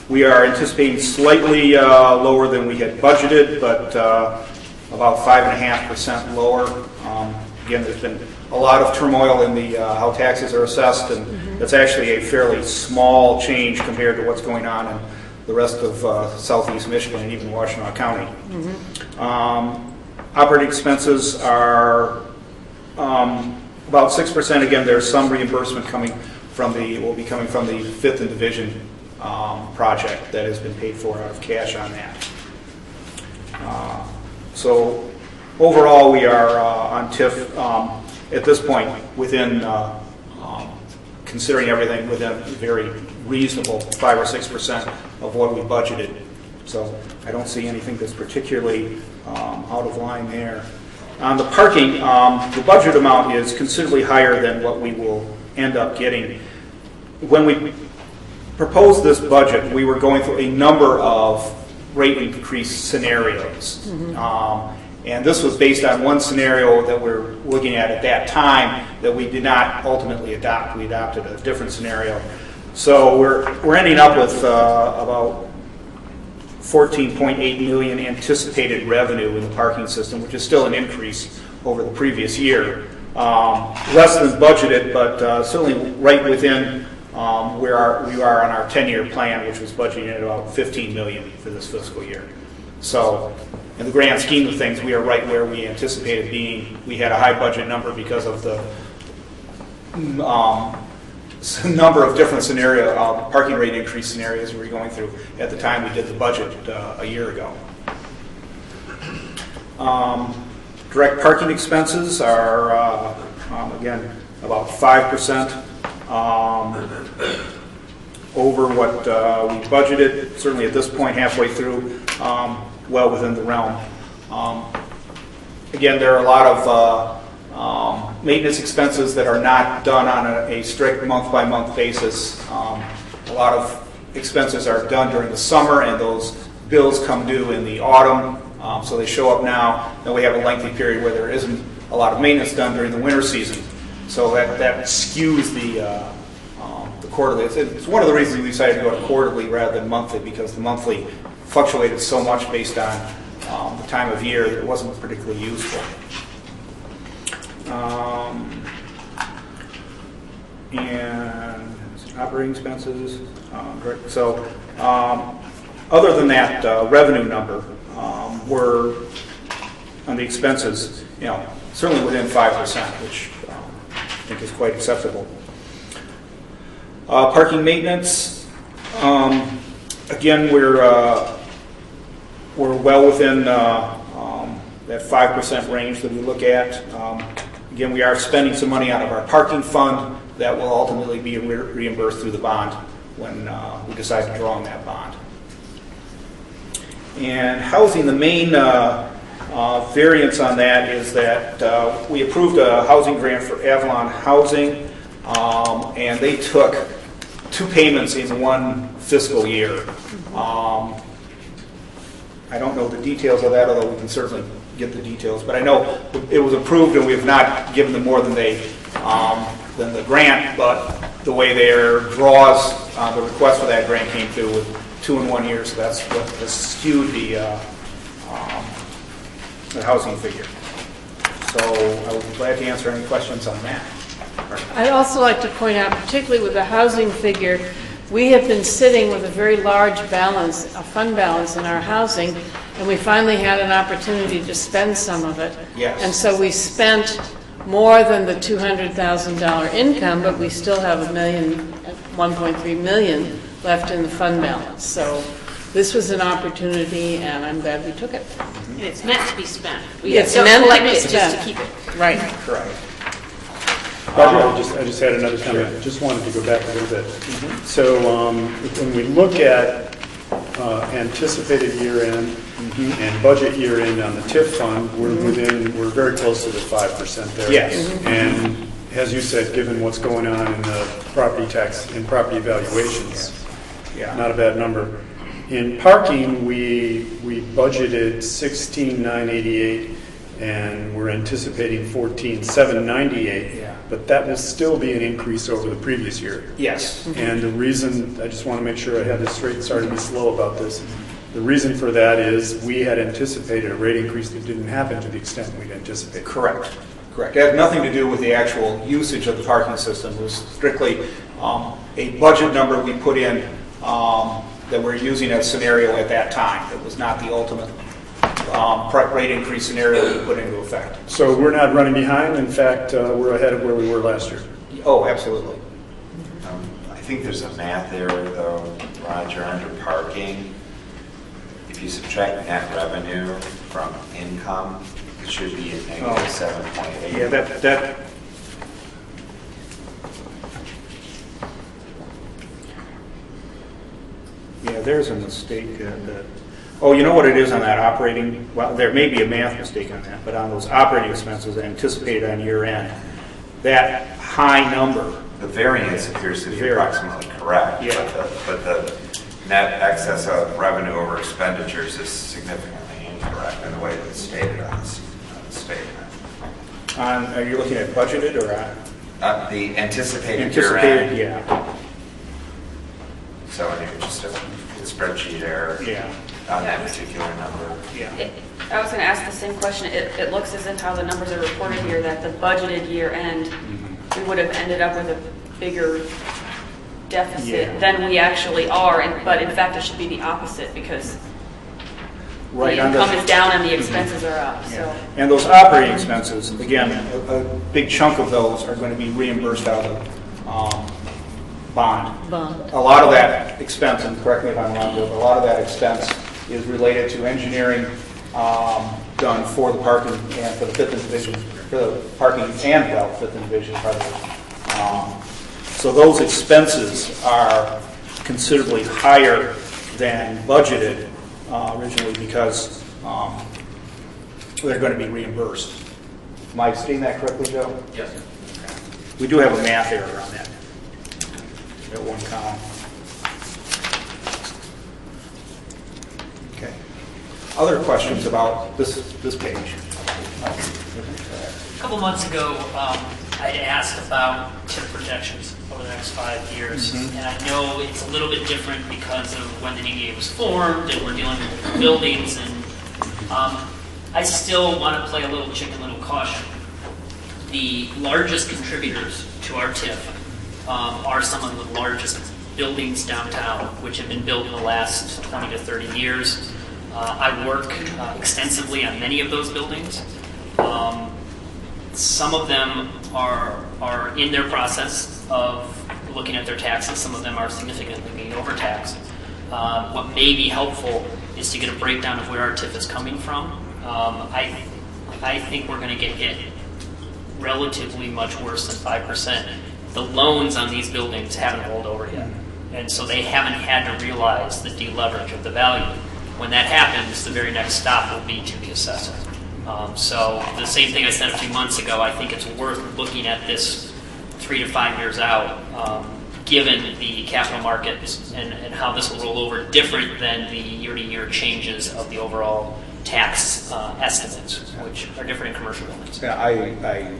we are anticipating slightly lower than we had budgeted, but about 5.5% lower. Again, there's been a lot of turmoil in how taxes are assessed, and it's actually a fairly small change compared to what's going on in the rest of southeast Michigan and even Washtenaw County. Operating expenses are about 6%. Again, there's some reimbursement will be coming from the 5th and Division project that has been paid for out of cash on that. So overall, we are on TIF at this point within, considering everything, within a very reasonable 5 or 6% of what we budgeted. So I don't see anything that's particularly out of line there. On the parking, the budget amount is considerably higher than what we will end up getting. When we proposed this budget, we were going through a number of rate increase scenarios. And this was based on one scenario that we're looking at that time that we did not ultimately adopt. We adopted a different scenario. So we're ending up with about 14.8 million anticipated revenue in the parking system, which is still an increase over the previous year. Less than budgeted, but certainly right within where we are on our 10-year plan, which was budgeting at about 15 million for this fiscal year. So in the grand scheme of things, we are right where we anticipated being. We had a high budget number because of the number of different parking rate increase scenarios we were going through at the time we did the budget a year ago. Direct parking expenses are, again, about 5% over what we budgeted, certainly at this point, halfway through, well within the realm. Again, there are a lot of maintenance expenses that are not done on a strict month-by-month basis. A lot of expenses are done during the summer, and those bills come due in the autumn, so they show up now. Then we have a lengthy period where there isn't a lot of maintenance done during the winter season. So that skews the quarterly. It's one of the reasons we decided to go to quarterly rather than monthly, because the monthly fluctuated so much based on the time of year that it wasn't particularly useful. And operating expenses. Other than that revenue number, we're on the expenses, certainly within 5%, which I think is quite acceptable. Parking maintenance. Again, we're well within that 5% range that we look at. Again, we are spending some money out of our parking fund that will ultimately be reimbursed through the bond when we decide to draw on that bond. And housing, the main variance on that is that we approved a housing grant for Avalon Housing, and they took 2 payments in one fiscal year. I don't know the details of that, although we can certainly get the details. But I know it was approved, and we have not given them more than than the grant. But the way their draws, the request for that grant came through with 2 in 1 year, so that's what has skewed the housing figure. So I would be glad to answer any questions on that. I'd also like to point out, particularly with the housing figure, we have been sitting with a very large balance, a fund balance in our housing, and we finally had an opportunity to spend some of it. Yes. And so we spent more than the $200,000 income, but we still have $1.3 million left in the fund balance. So this was an opportunity, and I'm glad we took it. And it's meant to be spent. It's don't meant to collect be it spent. just to keep it. Right. Correct. I just had another comment. I just wanted to go back a little bit. So when we look at anticipated year-end and budget year-end on the TIF fund, we're very close to the 5% there. Yes. And as you said, given what's going on in the property tax and property valuations, not a bad number. In parking, we budgeted 16,988, and we're anticipating 14,798. Yeah. But that will still be an increase over the previous year. Yes. And the reason, I just want to make sure I had this straight, sorry to be slow about this. The reason for that is we had anticipated a rate increase that didn't happen to the extent we'd anticipated. Correct. Correct. It had nothing to do with the actual usage of the parking system. It was strictly a budget number we put in that we're using as scenario at that time. It was not the ultimate rate increase scenario that we put into effect. So we're not running behind. In fact, we're ahead of where we were last year. Oh, absolutely. I think there's a math error, though, Roger, under parking. If you subtract net revenue from income, it should be at negative 7.8. Yeah, that. Yeah, there's a mistake. Oh, you know what it is on that operating? Well, there may be a math mistake on that, but on those operating expenses anticipated on year end, that high number. The variance appears to be approximately correct, Yeah. but the net excess of revenue over expenditures is significantly incorrect in the way that it's stated on the statement. Are you looking at budgeted or the anticipated anticipated? year-end. Yeah. So I think it's just a spreadsheet error. Yeah. on Yeah, that particular number. I was going to ask the same question. It looks as if how the numbers are reported here, that the budgeted year end, we would have ended up with a bigger deficit than we actually are, but in fact it should be the opposite because the income is down and the expenses are up. So. And those operating expenses, again, a big chunk of those are going to be reimbursed out of bond. A lot of that expense, and correct me if I'm wrong, but a lot of that expense is related to engineering done for the parking and for the Fifth Division, for the parking and Fifth Division part of it. So those expenses are considerably higher than budgeted originally because they're going to be reimbursed. Am I stating that correctly, Joe? Yes. We do have a math error on that one column. Okay. Other questions about this page? A couple months ago, I'd asked about TIF projections over the next 5 years, and I know it's a little bit different because of when the DDA was formed, and we're dealing with buildings, and I still want to play a little chicken, little caution. The largest contributors to our TIF are some of the largest buildings downtown, which have been built in the last 20 to 30 years. I work extensively on many of those buildings. Some of them are in their process of looking at their taxes. Some of them are significantly being overtaxed. What may be helpful is to get a breakdown of where our TIF is coming from. I think we're going to get hit relatively much worse than 5%. The loans on these buildings haven't rolled over yet, and so they haven't had to realize the deleverage of the value. When that happens, the very next stop will be to the assessor. So the same thing I said a few months ago, I think it's worth looking at this 3 to 5 years out, given the capital markets and how this will roll over, different than the year-to-year changes of the overall tax estimates, which are different in commercial buildings. Yeah, I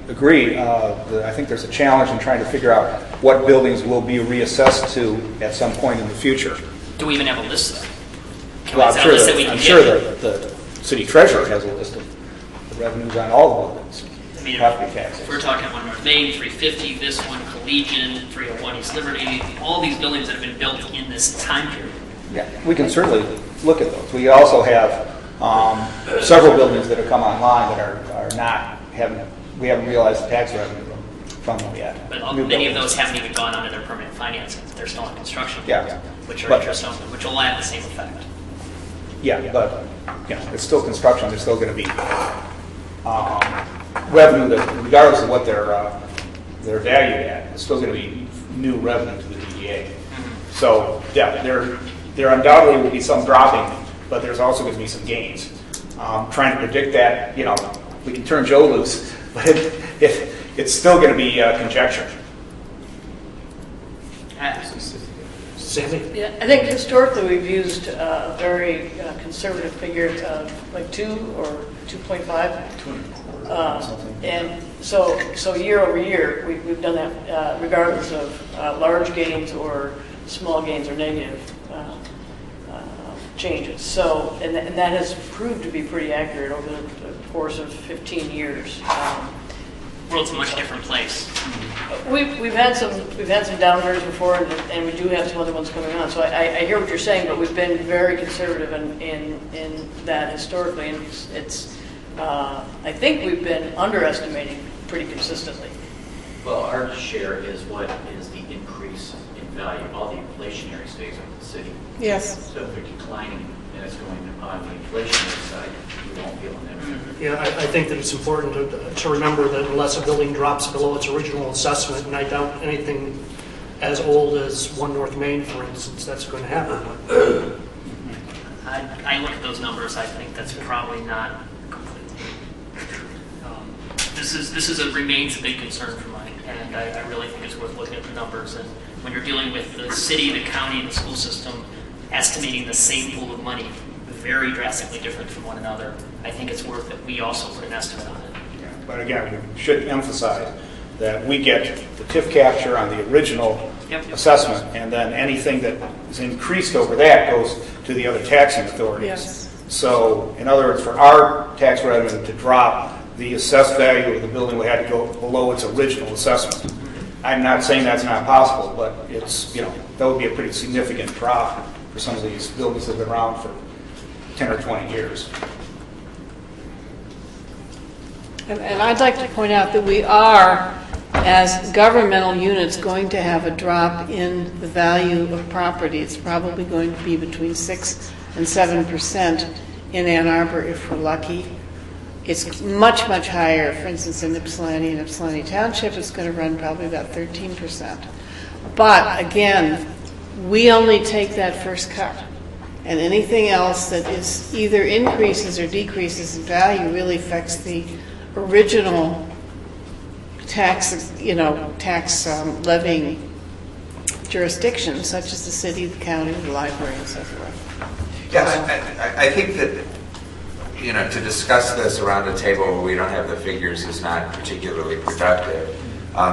agree. I think there's a challenge in trying to figure out what buildings will be reassessed to at some point in the future. Do we even have a list, though? Well, I'm sure the city treasurer has a list of the revenues on all the buildings. I mean, property taxes. if we're talking 1 North Main, 350, this one, Collegian, 301 East Liberty, all these buildings that have been built in this time period. Yeah, we can certainly look at those. We also have several buildings that have come online that are not we haven't realized the tax revenue from them yet. But many of those haven't even gone under their permanent financing. They're still in construction, which are interest only, which will have the same effect. Yeah, but it's still construction. There's still going to be revenue that, regardless of what they're valued at, it's still going to be new revenue to the DDA. So yeah, there undoubtedly will be some dropping, but there's also going to be some gains. Trying to predict that, we can turn Joe loose, but it's still going to be conjecture. Sandy? Yeah, I think historically we've used a very conservative figure of like 2 or 2.5. And so year over year, we've done that regardless of large gains or small gains or negative changes. So, and that has proved to be pretty accurate over the course of 15 years. World's a much different place. We've had some downturns before, and we do have some other ones coming on. So I hear what you're saying, but we've been very conservative in that historically, and it's I think we've been underestimating pretty consistently. Well, our share is what is the increase in value. All the inflationary stays on the city. Yes. So if they're declining and it's going on the inflationary side, we won't feel an impact. Yeah, I think that it's important to remember that unless a building drops below its original assessment, and I doubt anything as old as 1 North Main, for instance, that's going to happen. I look at those numbers, I think that's probably not completely. This remains a big concern for mine, and I really think it's worth looking at the numbers. And when you're dealing with the city, the county, and the school system estimating the same pool of money, very drastically different from one another, I think it's worth that we also put an estimate on it. Yeah, but again, we should emphasize that we get the TIF capture on the original assessment, and then anything that is increased over that goes to the other taxing authorities. Yes. So, in other words, for our tax revenue to drop, the assessed value of the building would have to go below its original assessment. I'm not saying that's not possible, but it's, that would be a pretty significant drop for some of these buildings that have been around for 10 or 20 years. And I'd like to point out that we are, as governmental units, going to have a drop in the value of property. It's probably going to be between 6 and 7% in Ann Arbor if we're lucky. It's much, much higher, for instance, in Ypsilanti and Ypsilanti Township. It's going to run probably about 13%. But again, we only take that first cut. And anything else that is either increases or decreases in value really affects the original tax, levying jurisdiction, such as the city, the county, the library, and so forth. Yes, I think that, to discuss this around a table where we don't have the figures is not particularly productive.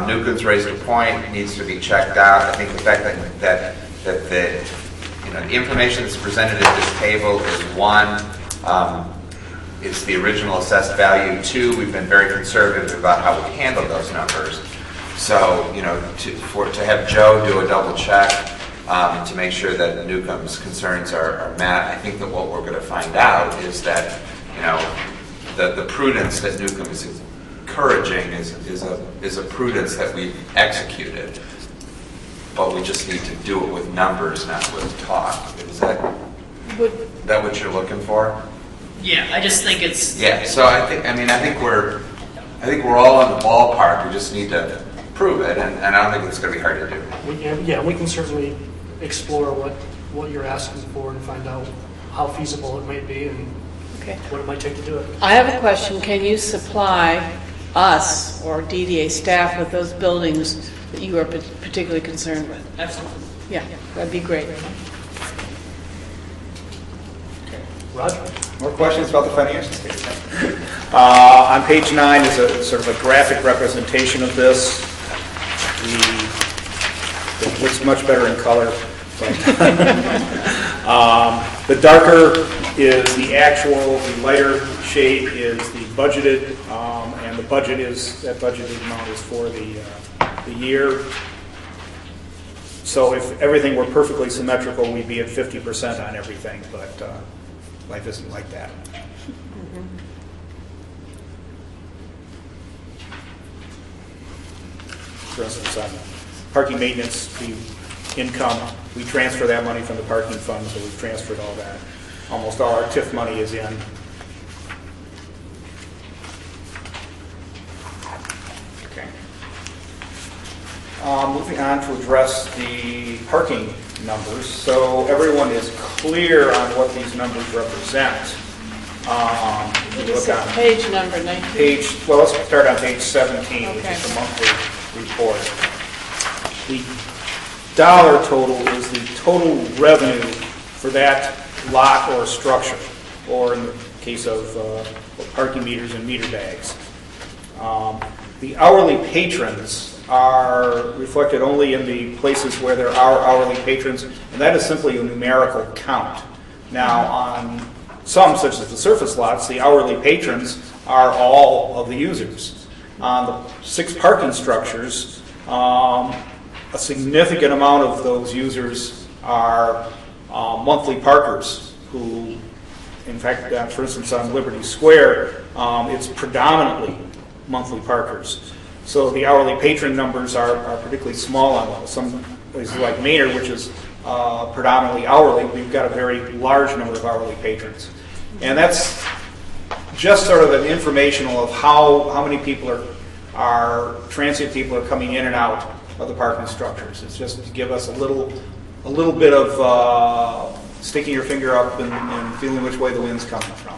Newcomb's raised a point, needs to be checked out. I think the fact that the information that's presented at this table is one, it's the original assessed value. Two, we've been very conservative about how we handle those numbers. So, to have Joe do a double check to make sure that Newcomb's concerns are met, I think that what we're going to find out is that, the prudence that Newcomb is encouraging is a prudence that we've executed. But we just need to do it with numbers, not with talk. Is that what you're looking for? Yeah, I just think it's... Yeah, so I think we're all in the ballpark. We just need to prove it, and I don't think it's going to be hard to do. We can certainly explore what you're asking for and find out how feasible it might be and what it might take to do it. I have a question. Can you supply us or DDA staff with those buildings that you are particularly concerned with? Absolutely. Yeah, that'd be great. Roger? More questions about the financial statement? On page 9 is a sort of a graphic representation of this. It looks much better in color. The darker is the actual, the lighter shade is the budgeted, and the that budgeted amount is for the year. So if everything were perfectly symmetrical, we'd be at 50% on everything, but life isn't like that. For instance, on parking maintenance, the income, we transfer that money from the parking fund, so we've transferred all that. Almost all our TIF money is in. Okay. Moving on to address the parking numbers. So everyone is clear on what these numbers represent. This is page number 19. Well, let's start on page 17, which is the monthly report. The dollar total is the total revenue for that lot or structure, or in the case of parking meters and meter bags. The hourly patrons are reflected only in the places where there are hourly patrons, and that is simply a numerical count. Now, on some, such as the surface lots, the hourly patrons are all of the users. On the 6 parking structures, a significant amount of those users are monthly parkers who, in fact, for instance, on Liberty Square, it's predominantly monthly parkers. So the hourly patron numbers are particularly small on those. Some places like Maynard, which is predominantly hourly, we've got a very large number of hourly patrons. And that's just sort of an informational of how many people are transient people are coming in and out of the parking structures. It's just to give us a little bit of sticking your finger up and feeling which way the wind's coming from.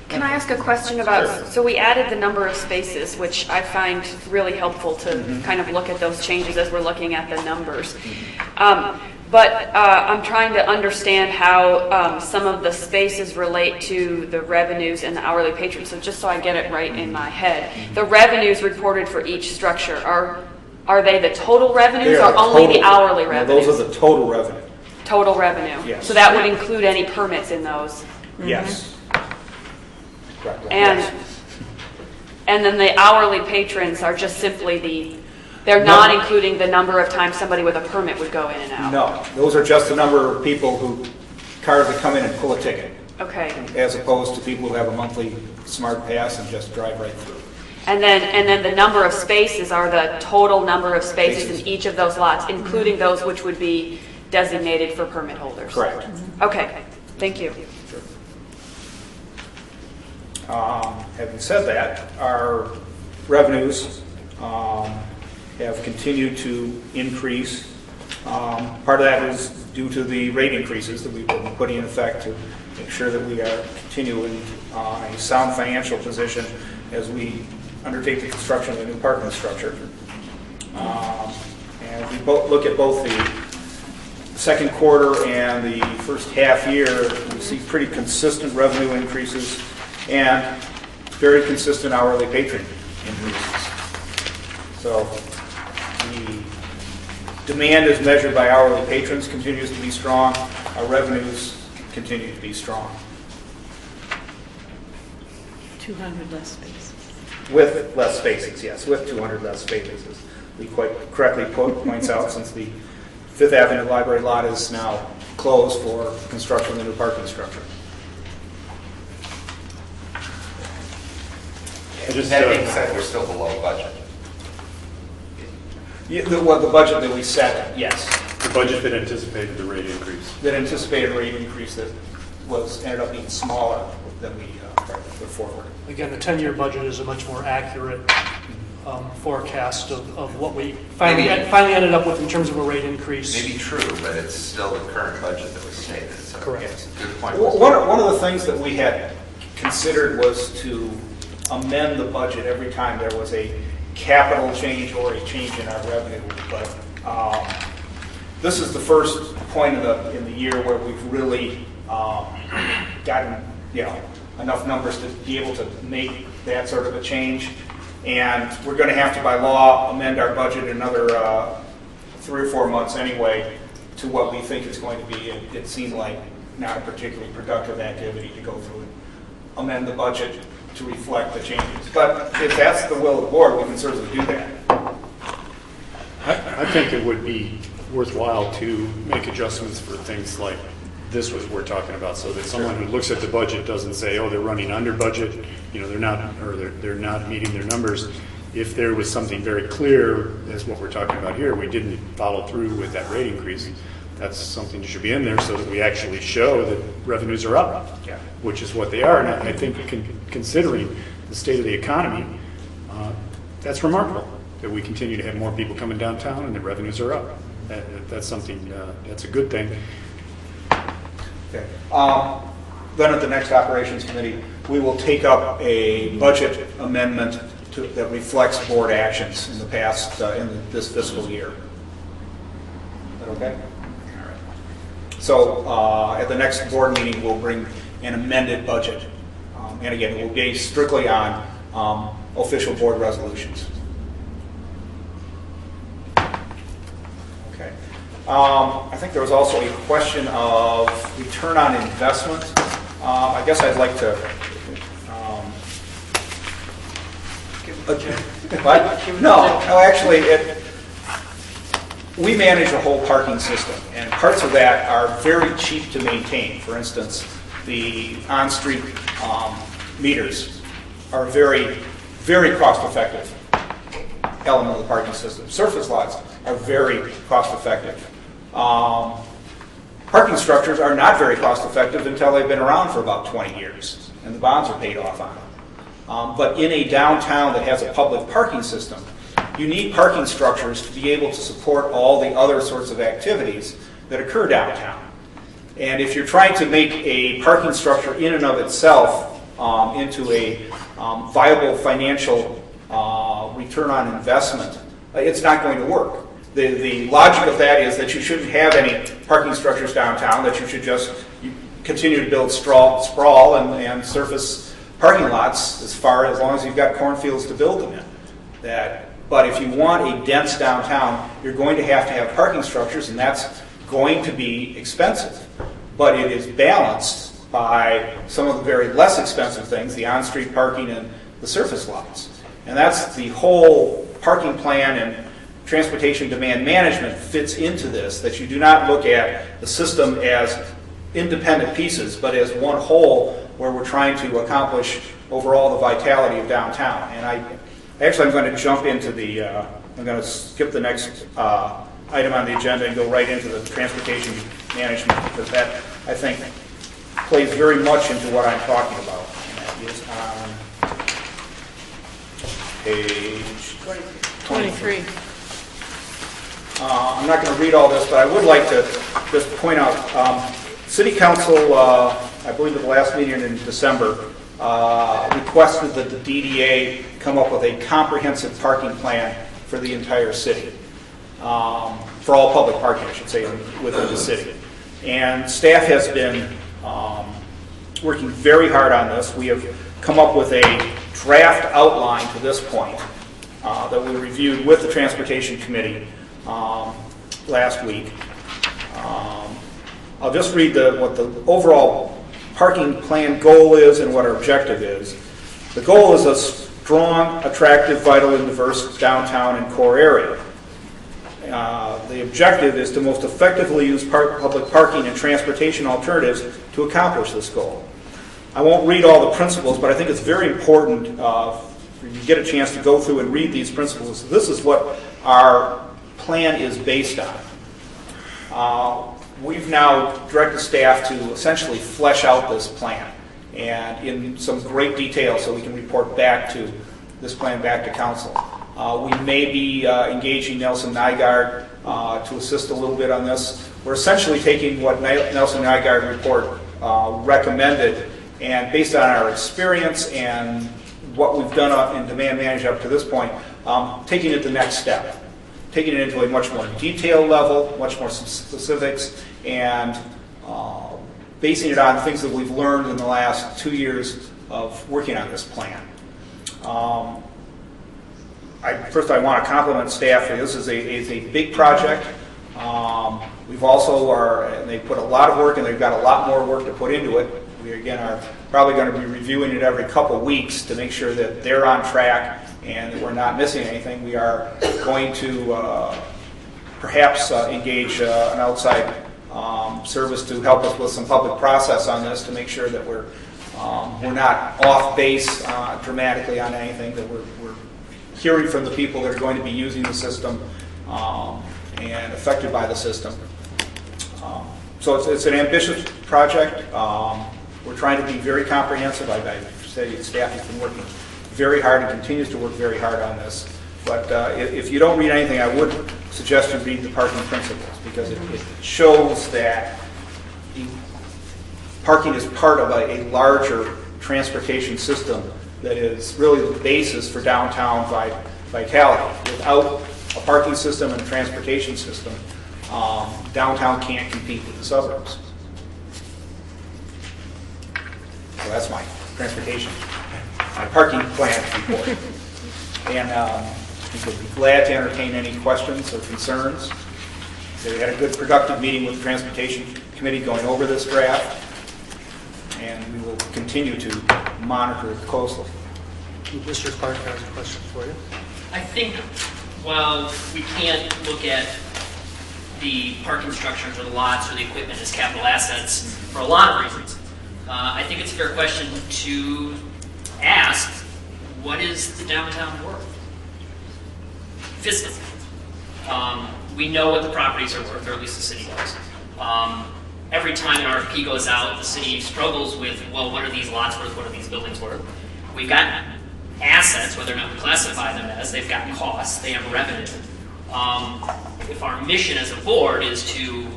Can I ask a question about, so we added the number of spaces, which I find really helpful to kind of look at those changes as we're looking at the numbers. But I'm trying to understand how some of the spaces relate to the revenues and the hourly patrons. So just so I get it right in my head, the revenues reported for each structure, are Are they the total They revenues are or only the total- hourly no, revenues? Those are the total revenue. Total revenue? Yes. So that would include any permits in those? Yes. Correct. And, Yes. and then the hourly patrons are just simply they're not including the number of times somebody with a permit would go in and out? No, those are just the number of people cars that come in and pull a ticket, Okay. as opposed to people who have a monthly smart pass and just drive right through. And then the number of spaces are the total number of spaces in each of those lots, including those which would be designated for permit holders? Correct. Okay, thank you. Having said that, our revenues have continued to increase. Part of that is due to the rate increases that we've been putting in effect to make sure that we are continuing a sound financial position as we undertake the construction of a new parking structure. And if we look at both the second quarter and the first half year, we see pretty consistent revenue increases and very consistent hourly patron increases. So the demand as measured by hourly patrons continues to be strong. Our revenues continue to be strong. 200 less spaces. With less spaces, yes, with 200 less spaces, as Lee quite correctly points out, since the Fifth Avenue Library lot is now closed for construction of the new parking structure. That being said, we're still below budget. The budget that we set, yes. The budget that anticipated the rate increase. That anticipated rate increase that ended up being smaller than we put forward. Again, the 10-year budget is a much more accurate forecast of what we finally ended up with in terms of a rate increase. Maybe true, but it's still the current budget that was stated. So Correct. yes, good point. One of the things that we had considered was to amend the budget every time there was a capital change or a change in our revenue. But this is the first point in the year where we've really gotten enough numbers to be able to make that sort of a change. And we're going to have to, by law, amend our budget another 3 or 4 months anyway to what we think it's going to be. It seemed like not a particularly productive activity to go through and amend the budget to reflect the changes. But if that's the will of the board, we can certainly do that. I think it would be worthwhile to make adjustments for things like this was we're talking about, so that someone who looks at the budget doesn't say, oh, they're running under budget, they're not meeting their numbers. If there was something very clear, as what we're talking about here, we didn't follow through with that rate increase, that's something that should be in there so that we actually show that revenues are up, which is what they are. And I think considering the state of the economy, that's remarkable that we continue to have more people coming downtown and the revenues are up. That's something, that's a good thing. Okay. Then at the next operations committee, we will take up a budget amendment that reflects board actions in the past, in this fiscal year. Is that okay? All right. So at the next board meeting, we'll bring an amended budget. And again, we'll base strictly on official board resolutions. Okay. I think there was also a question of return on investment. I guess I'd like to. What? No, actually, we manage a whole parking system, and parts of that are very cheap to maintain. For instance, the on-street meters are very, very cost-effective element of the parking system. Surface lots are very cost-effective. Parking structures are not very cost-effective until they've been around for about 20 years, and the bonds are paid off on them. But in a downtown that has a public parking system, you need parking structures to be able to support all the other sorts of activities that occur downtown. And if you're trying to make a parking structure in and of itself into a viable financial return on investment, it's not going to work. The logic of that is that you shouldn't have any parking structures downtown, that you should just continue to build sprawl and surface parking lots as long as you've got cornfields to build them in. But if you want a dense downtown, you're going to have parking structures, and that's going to be expensive. But it is balanced by some of the very less expensive things, the on-street parking and the surface lots. And that's the whole parking plan and transportation demand management fits into this, that you do not look at the system as independent pieces, but as one whole where we're trying to accomplish overall the vitality of downtown. And I'm going to jump into I'm going to skip the next item on the agenda and go right into the transportation management, because that, I think, plays very much into what I'm talking about. And that is on page 23. I'm not going to read all this, but I would like to just point out, City Council, I believe at the last meeting in December, requested that the DDA come up with a comprehensive parking plan for the entire city, for all public parking, I should say, within the city. And staff has been working very hard on this. We have come up with a draft outline to this point that we reviewed with the Transportation Committee last week. I'll just read what the overall parking plan goal is and what our objective is. The goal is a strong, attractive, vital, and diverse downtown and core area. The objective is to most effectively use public parking and transportation alternatives to accomplish this goal. I won't read all the principles, but I think it's very important for you to get a chance to go through and read these principles. This is what our plan is based on. We've now directed staff to essentially flesh out this plan, and in some great detail, so we can report back to this plan back to council. We may be engaging Nelson Nygaard to assist a little bit on this. We're essentially taking what Nelson Nygaard report recommended, and based on our experience and what we've done in demand management up to this point, taking it the next step. Taking it into a much more detailed level, much more specifics, and basing it on things that we've learned in the last 2 years of working on this plan. First, I want to compliment staff. This is a big project. We've also and they put a lot of work, and they've got a lot more work to put into it. We again are probably going to be reviewing it every couple of weeks to make sure that they're on track and that we're not missing anything. We are going to perhaps engage an outside service to help us with some public process on this to make sure that we're not off base dramatically on anything, that we're hearing from the people that are going to be using the system and affected by the system. So it's an ambitious project. We're trying to be very comprehensive. I say staff has been working very hard and continues to work very hard on this. But if you don't read anything, I would suggest you read the parking principles, because it shows that parking is part of a larger transportation system that is really the basis for downtown vitality. Without a parking system and a transportation system, downtown can't compete with the suburbs. So that's my transportation, my parking plan report. And we'd be glad to entertain any questions or concerns. So we had a good, productive meeting with the Transportation Committee going over this draft, and we will continue to monitor it closely. Mr. Clark has a question for you. I think while we can't look at the parking structures or the lots or the equipment as capital assets for a lot of reasons, I think it's a fair question to ask, what is the downtown worth? Physically. We know what the properties are worth, or at least the city does. Every time an RFP goes out, the city struggles with, well, what are these lots worth, what are these buildings worth? We've got assets, whether or not we classify them as, they've got costs, they have revenue. If our mission as a board is to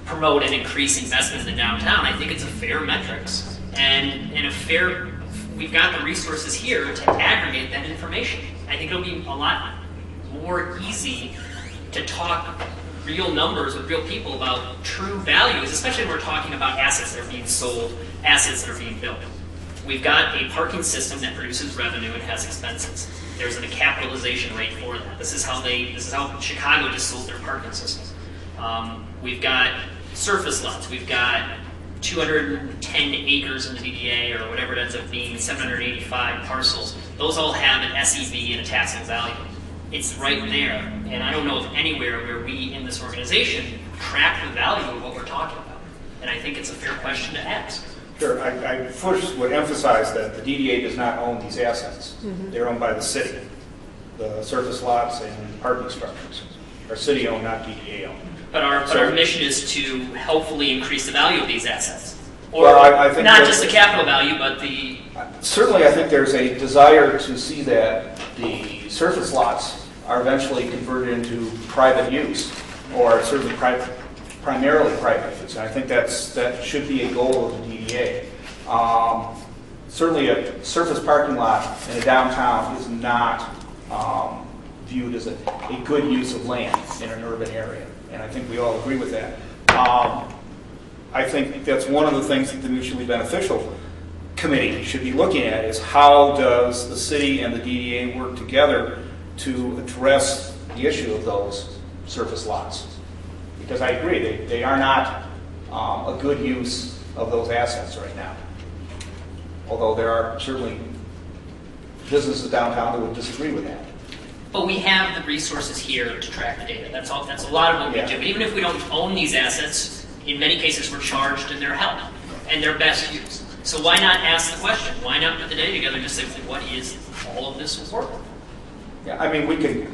promote and increase investment in the downtown, I think it's a fair metrics. And in a fair, we've got the resources here to aggregate that information. I think it'll be a lot more easy to talk real numbers with real people about true values, especially when we're talking about assets that are being sold, assets that are being built. We've got a parking system that produces revenue and has expenses. There's a capitalization rate for that. This is how Chicago just sold their parking system. We've got surface lots. We've got 210 acres in the DDA, or whatever it ends up being, 785 parcels. Those all have an SEV and a taxable value. It's right there. And I don't know of anywhere where we in this organization track the value of what we're talking about. And I think it's a fair question to ask. Sure. I first would emphasize that the DDA does not own these assets. They're owned by the city. The surface lots and parking structures are city-owned, not DDA-owned. But our mission is to helpfully increase the value of these assets. Or well, I think not just the capital value, but the... Certainly, I think there's a desire to see that the surface lots are eventually converted into private use, or certainly primarily private use. And I think that should be a goal of the DDA. Certainly, a surface parking lot in a downtown is not viewed as a good use of land in an urban area. And I think we all agree with that. I think that's one of the things that the mutually beneficial committee should be looking at is how does the city and the DDA work together to address the issue of those surface lots. Because I agree, they are not a good use of those assets right now. Although there are certainly businesses downtown that would disagree with that. But we have the resources here to track the data. That's a lot of what we do. But even if we don't own these assets, in many cases we're charged and they're held and they're best used. So why not ask the question? Why not put the data together and just say, well, what is all of this worth? Yeah, I mean, we could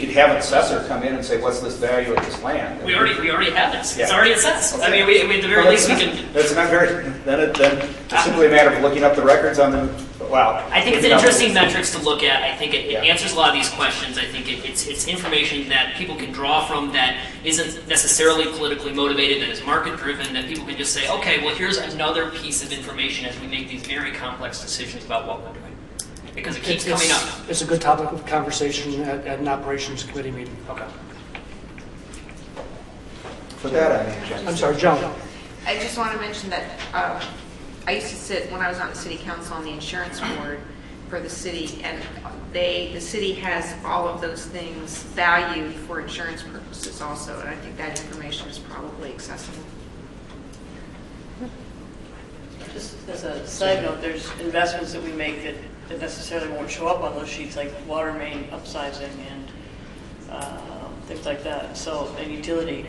have an assessor come in and say, what's this value of this land? We already have this. Yeah. It's already assessed. Okay. I mean, at the very least we can... That's not very... Then it's simply a matter of looking up the records on the... Wow. I think it's interesting metrics to look at. I think it answers a lot of these questions. I think it's information that people can draw from that isn't necessarily politically motivated, that is market-driven, that people can just say, okay, well, here's another piece of information as we make these very complex decisions about what we're doing. Because it keeps coming up. It's a good topic of conversation at an operations committee meeting. Okay. For that, I'm sorry, Joan. I just want to mention that I used to sit, when I was on the city council, on the insurance board for the city, and the city has all of those things valued for insurance purposes also, and I think that information is probably accessible. Just as a side note, there's investments that we make that necessarily won't show up on those sheets, like water main upsizing and things like that. So, and utility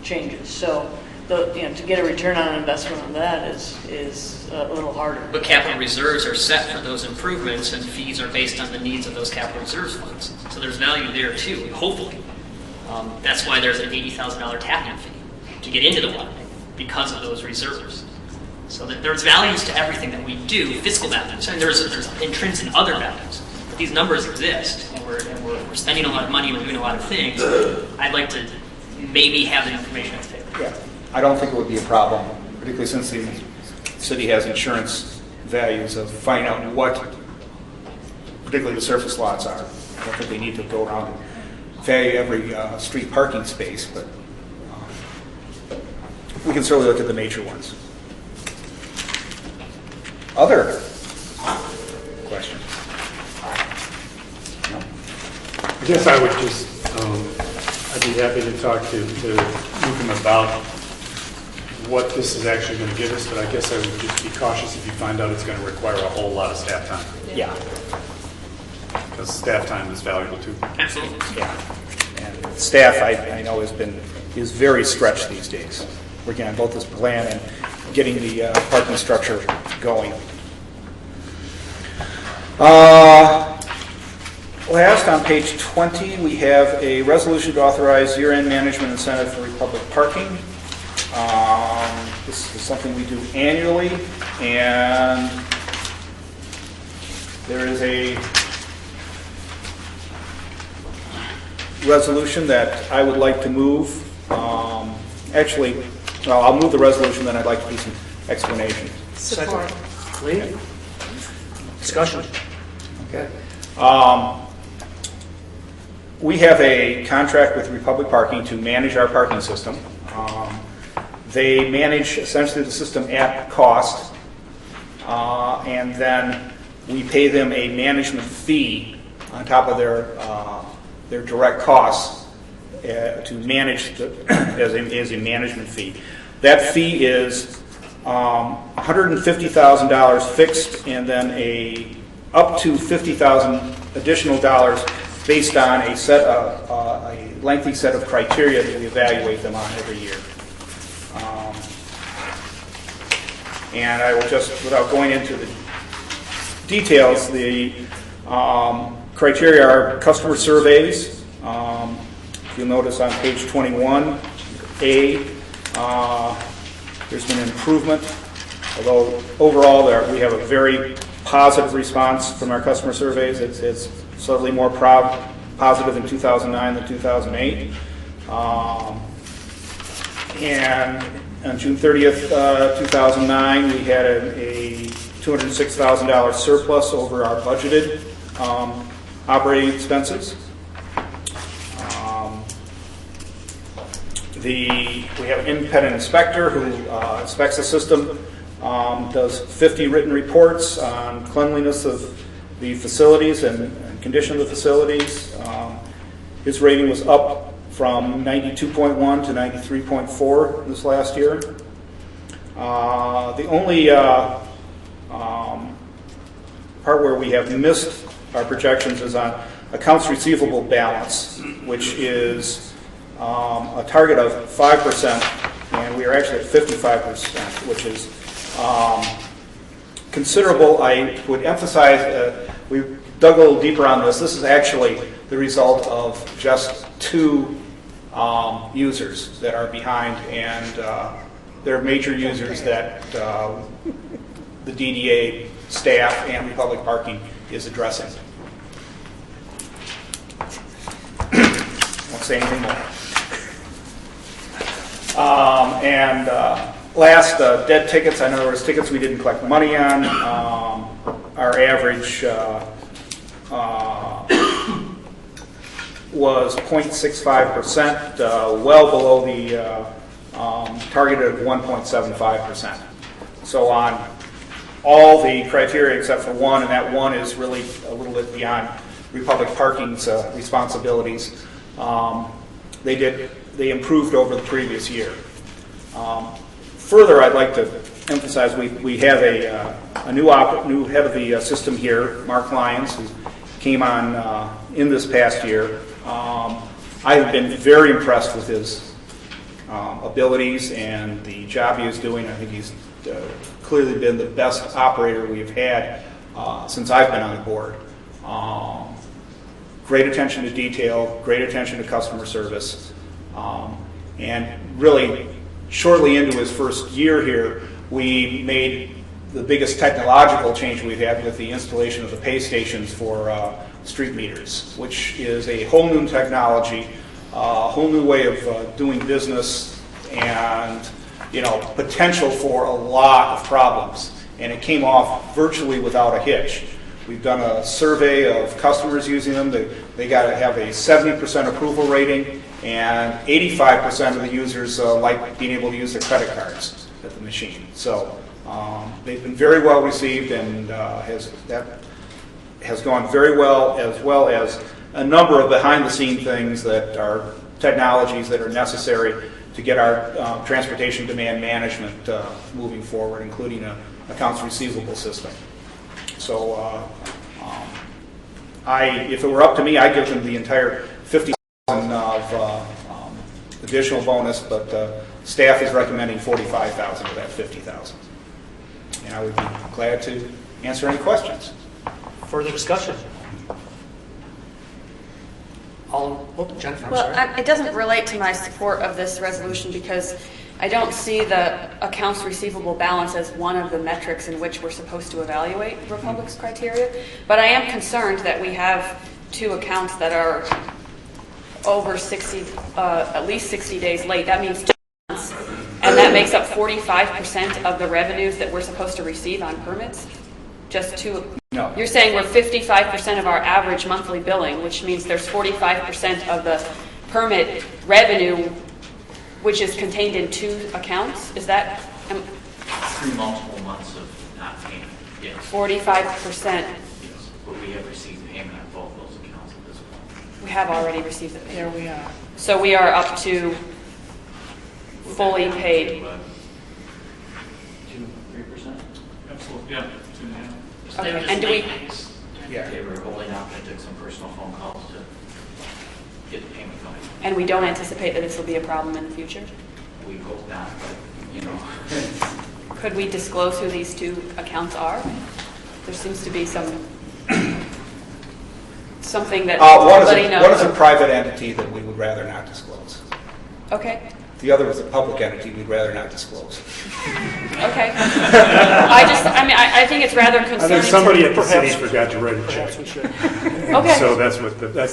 changes. So, to get a return on investment on that is a little harder. But capital reserves are set for those improvements, and fees are based on the needs of those capital reserves funds. So there's value there too, hopefully. That's why there's an $80,000 tap-in fee to get into the water main, because of those reserves. So that there's values to everything that we do, fiscal values, and there's intrinsic other values. But these numbers exist, and we're spending a lot of money, we're doing a lot of things. I'd like to maybe have the information at the table. Yeah, I don't think it would be a problem, particularly since the city has insurance values of finding out what, particularly the surface lots are. I don't think they need to go around and value every street parking space, but we can certainly look at the major ones. Other questions? No? I guess I would just, I'd be happy to talk to Newcomb about what this is actually going to give us, but I guess I would just be cautious if you find out it's going to require a whole lot of staff time. Yeah. Because staff time is valuable too. Absolutely. Yeah. And staff, I know, is very stretched these days, working on both this plan and getting the parking structure going. Last, on page 20, we have a resolution to authorize year-end management incentive for Republic Parking. This is something we do annually, and there is a resolution that I would like to move. I'll move the resolution, then I'd like to do some explanation. Support. Lee? Discussion. Okay. We have a contract with Republic Parking to manage our parking system. They manage essentially the system at cost, and then we pay them a management fee on top of their direct costs to manage as a management fee. That fee is $150,000 fixed, and then up to $50,000 additional dollars based on a lengthy set of criteria that we evaluate them on every year. And I will just, without going into the details, the criteria are customer surveys. If you'll notice on page 21A, there's been an improvement, although overall we have a very positive response from our customer surveys. It's slightly more positive in 2009 than 2008. And on June 30th, 2009, we had a $206,000 surplus over our budgeted operating expenses. We have an independent inspector who inspects the system, does 50 written reports on cleanliness of the facilities and condition of the facilities. His rating was up from 92.1 to 93.4 this last year. The only part where we have missed our projections is on accounts receivable balance, which is a target of 5%, and we are actually at 55%, which is considerable. I would emphasize, we dug a little deeper on this. This is actually the result of just 2 users that are behind, and they're major users that the DDA staff and Republic Parking is addressing. Won't say anything more. Last, dead tickets. In other words, tickets we didn't collect money on. Our average was 0.65%, well below the target of 1.75%. So on all the criteria except for one, and that one is really a little bit beyond Republic Parking's responsibilities, they improved over the previous year. Further, I'd like to emphasize we have a new head of the system here, Mark Lyons, who came on in this past year. I've been very impressed with his abilities and the job he is doing. I think he's clearly been the best operator we've had since I've been on the board. Great attention to detail, great attention to customer service, and really shortly into his first year here, we made the biggest technological change we've had with the installation of the pay stations for street meters, which is a whole new technology, a whole new way of doing business, and potential for a lot of problems. And it came off virtually without a hitch. We've done a survey of customers using them. They got to have a 70% approval rating, and 85% of the users like being able to use their credit cards at the machine. So they've been very well received, and that has gone very well as a number of behind-the-scene things that are technologies that are necessary to get our transportation demand management moving forward, including an accounts receivable system. So if it were up to me, I'd give them the entire $50,000 of additional bonus, but staff is recommending $45,000 of that $50,000. And I would be glad to answer any questions. Further discussion? Jennifer, I'm Well, sorry. it doesn't relate to my support of this resolution because I don't see the accounts receivable balance as one of the metrics in which we're supposed to evaluate Republic's criteria. But I am concerned that we have 2 accounts that are over 60, at least 60 days late. That means 2 months. And that makes up 45% of the revenues that we're supposed to receive on permits? Just 2? No. You're saying we're 55% of our average monthly billing, which means there's 45% of the permit revenue which is contained in 2 accounts? Is that... 3 multiple months of not payment. Yes. 45%. Yes, but we have received payment on both those accounts at this point. We have already received the There payment. we are. So we are up to fully paid. 2-3%? Absolutely, yeah. Okay, and do we, They were holding out, and I took some personal phone calls to get the payment going. and we don't anticipate that this will be a problem in the future? We hope not, but, you know. Could we disclose who these two accounts are? There seems to be something that everybody knows. One is a private entity that we would rather not disclose. Okay, The other is a public entity we'd rather not disclose. okay. I think it's rather I concerning. think somebody at the city Perhaps- forgot to write a check. Perhaps we should. Okay. So that's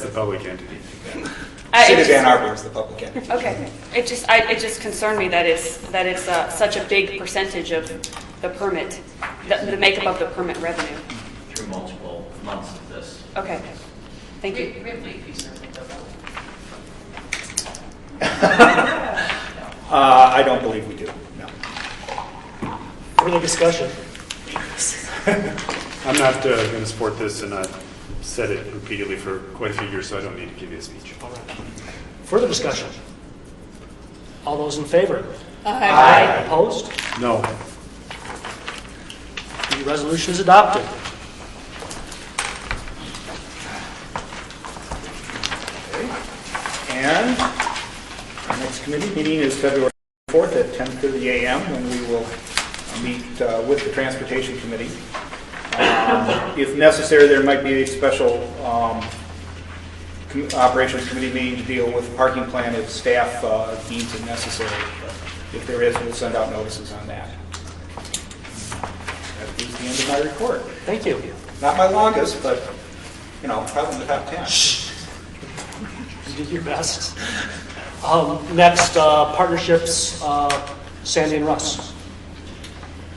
the public entity. City of Ann Arbor is the public entity. Okay, it just concerned me that it's such a big percentage of the permit, the makeup of the permit revenue. Through multiple months of this. Okay, thank you. We have late fees and everything, doesn't I don't believe we do, no. Further discussion? I'm not going to support this, and I've said it repeatedly for quite a few years, so I don't need to give you a speech. All right. Further discussion? All those in favor? Aye. Opposed? No. The resolution is adopted. And our next committee meeting is February 4th at 10:30 a.m. when we will meet with the Transportation Committee. If necessary, there might be a special Operations Committee meeting to deal with the parking plan if staff deems it necessary. But if there is, we'll send out notices on that. That is the end of my report. Thank you. Not my longest, but, probably in the top 10. You did your best. Next, partnerships, Sandy and Russ.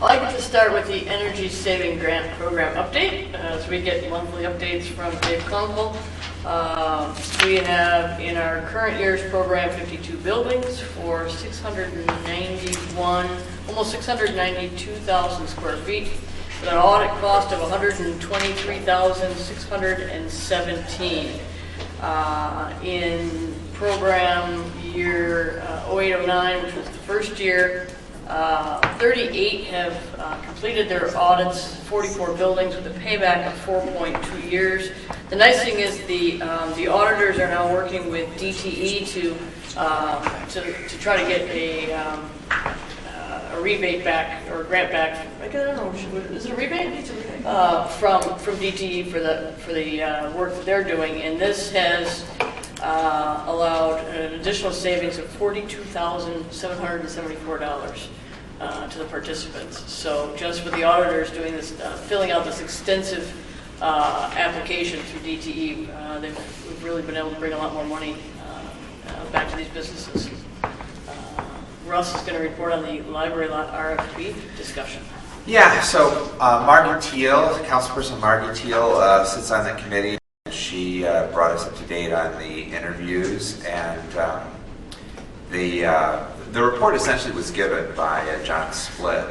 I'd like to start with the Energy Saving Grant Program update, as we get monthly updates from Dave Kunkel. We have in our current year's program 52 buildings for almost 692,000 square feet, with an audit cost of $123,617. In program year 0809, which was the first year, 38 have completed their audits, 44 buildings with a payback of 4.2 years. The nice thing is the auditors are now working with DTE to try to get a rebate back or grant back. I don't know. Is it a rebate? From DTE for the work that they're doing, and this has allowed an additional savings of $42,774 to the participants. So just with the auditors doing this, filling out this extensive application through DTE, we've really been able to bring a lot more money back to these businesses. Russ is going to report on the library lot RFP discussion. Yeah, so Margie Teal, Councilperson Margie Teal sits on the committee. She brought us up to date on the interviews, and the report essentially was given by John Splitt.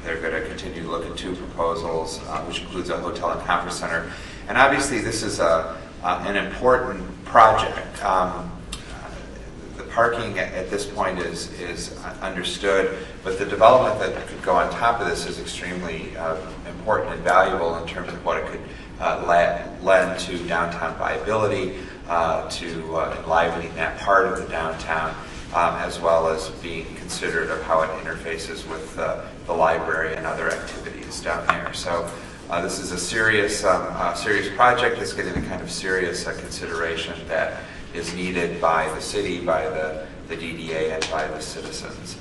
They're going to continue to look at 2 proposals, which includes a hotel and conference center. And obviously this is an important project. The parking at this point is understood, but the development that could go on top of this is extremely important and valuable in terms of what it could lend to downtown viability, to enlivening that part of the downtown, as well as being considerate of how it interfaces with the library and other activities down there. So this is a serious project that's getting the kind of serious consideration that is needed by the city, by the DDA, and by the citizens.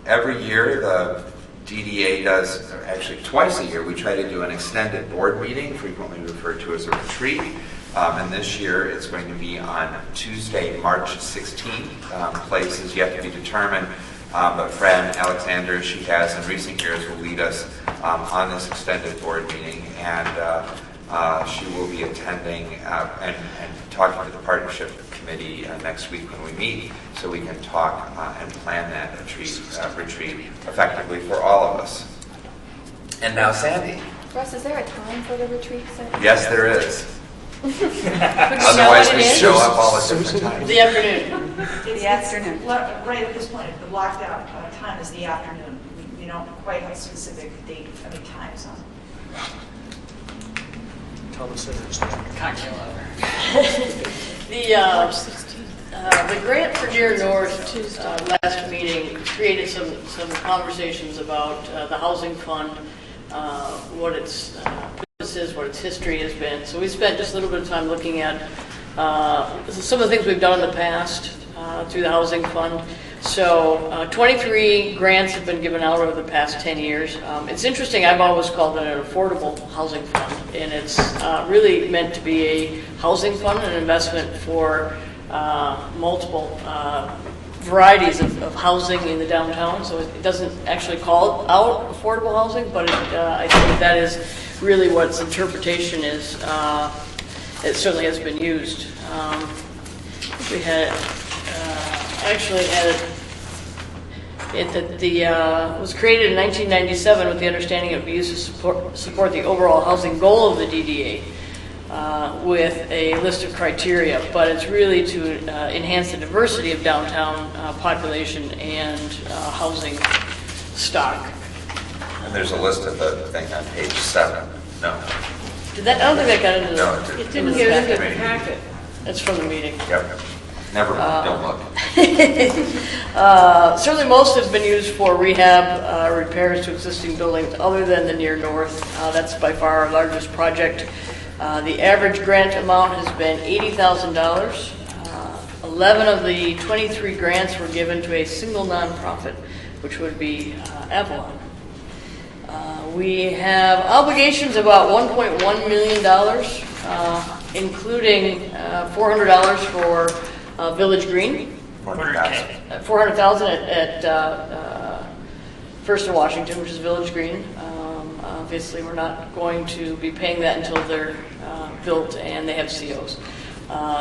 Every year, the DDA does, actually twice a year, we try to do an extended board meeting, frequently referred to as a retreat. And this year, it's going to be on Tuesday, March 16th. Place is yet to be determined, but Fran Alexander, she has in recent years, will lead us on this extended board meeting, and she will be attending and talking to the partnership committee next week when we meet, so we can talk and plan that retreat effectively for all of us. And now Sandy. Russ, is there a time for the retreat? Yes, there is. Otherwise, we show up all at different times. The afternoon. The afternoon. Right at this point, the blocked out time is the afternoon. We don't quite have a specific date, time zone. Tell the senators. Cocktail hour. The grant for Near North last meeting created some conversations about the housing fund, what its purpose is, what its history has been. So we spent just a little bit of time looking at some of the things we've done in the past through the housing fund. So 23 grants have been given out over the past 10 years. It's interesting, I've always called it an affordable housing fund, and it's really meant to be a housing fund, an investment for multiple varieties of housing in the downtown. So it doesn't actually call out affordable housing, but I think that is really what its interpretation is. It certainly has been used. We had actually had it was created in 1997 with the understanding it would be used to support the overall housing goal of the DDA with a list of criteria, but it's really to enhance the diversity of downtown population and housing stock. And there's a list of the thing on page 7. No. I don't think that got into No, the... it didn't get into the packet. It's from the meeting. Yep. Never mind. Don't look. Certainly most has been used for rehab, repairs to existing buildings other than the Near North. That's by far our largest project. The average grant amount has been $80,000. 11 of the 23 grants were given to a single nonprofit, which would be Avalon. We have obligations about $1.1 million, including $400 for Village Green. 400,000. 400,000 at First and Washington, which is Village Green. Obviously, we're not going to be paying that until they're built and they have COs.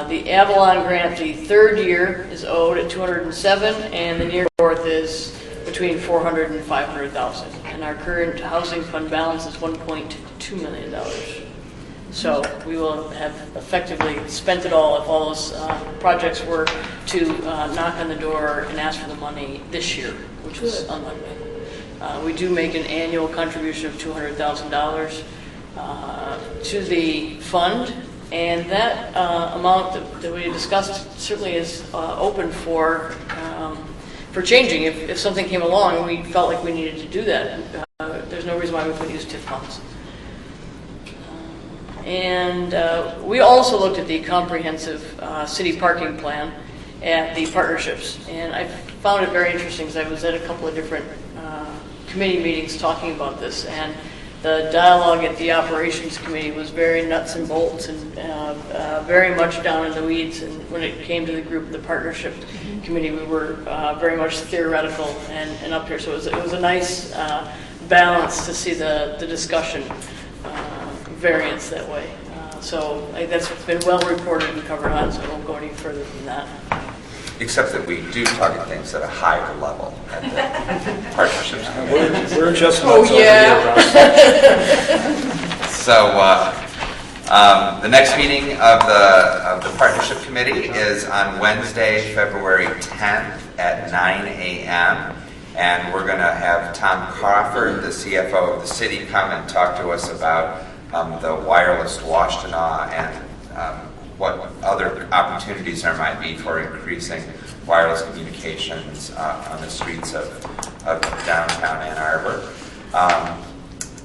The Avalon grant, the third year, is owed at $207,000, and the Near North is between $400,000 and $500,000. And our current housing fund balance is $1.2 million. So we will have effectively spent it all if all those projects were to knock on the door and ask for the money this year, which is unlikely. We do make an annual contribution of $200,000 to the fund, and that amount that we discussed certainly is open for changing. If something came along and we felt like we needed to do that, there's no reason why we couldn't use TIF funds. And we also looked at the comprehensive city parking plan at the partnerships, and I found it very interesting because I was at a couple of different committee meetings talking about this, and the dialogue at the operations committee was very nuts and bolts and very much down in the weeds. And when it came to the group, the partnership committee, we were very much theoretical and up here. So it was a nice balance to see the discussion variance that way. So that's been well reported and covered on, so I won't go any further than that. Except that we do target things at a higher level at the partnerships. We're just nuts over here, So the next meeting of the partnership committee is on Wednesday, February 10th at 9 a.m. And we're going to have Tom Crawford, the CFO of the city, come and talk to us about the wireless Washtenaw and what other opportunities there might be for increasing wireless communications on the streets of downtown Ann Arbor.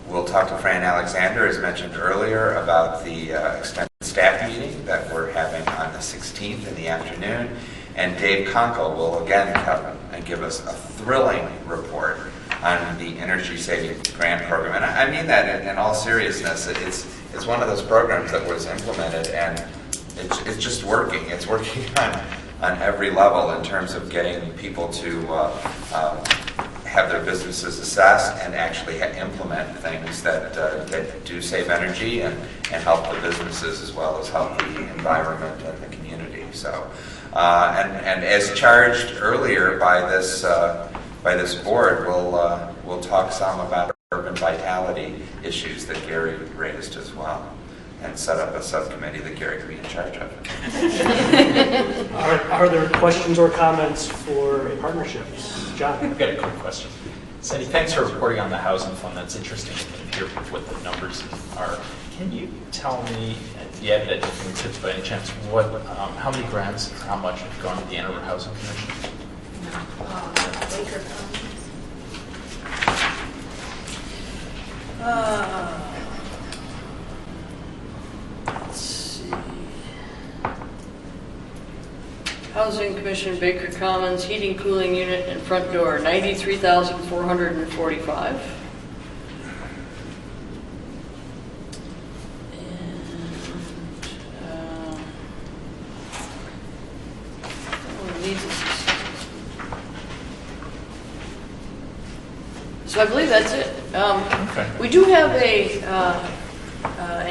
We'll talk to Fran Alexander, as mentioned earlier, about the extended staff meeting that we're having on the 16th in the afternoon. And Dave Conkle will again come and give us a thrilling report on the energy saving grant program. And I mean that in all seriousness. It's one of those programs that was implemented and it's just working. It's working on every level in terms of getting people to have their businesses assessed and actually implement things that do save energy and help the businesses as well as help the environment and the community. So, and as charged earlier by this board, we'll talk some about urban vitality issues that Gary raised as well, and set up a subcommittee that Gary can be in charge of. Are there questions or comments for partnerships? John? I've got a quick question. Sandy, thanks for reporting on the housing fund. That's interesting to hear what the numbers are. Can you tell me, if you have it at your fingertips by any chance, how many grants or how much have gone to the Ann Arbor Housing Commission? Baker let's see. Housing Commission, Baker Commons, heating, cooling unit, and front door, $93,445. So I believe that's it. Okay. We do have an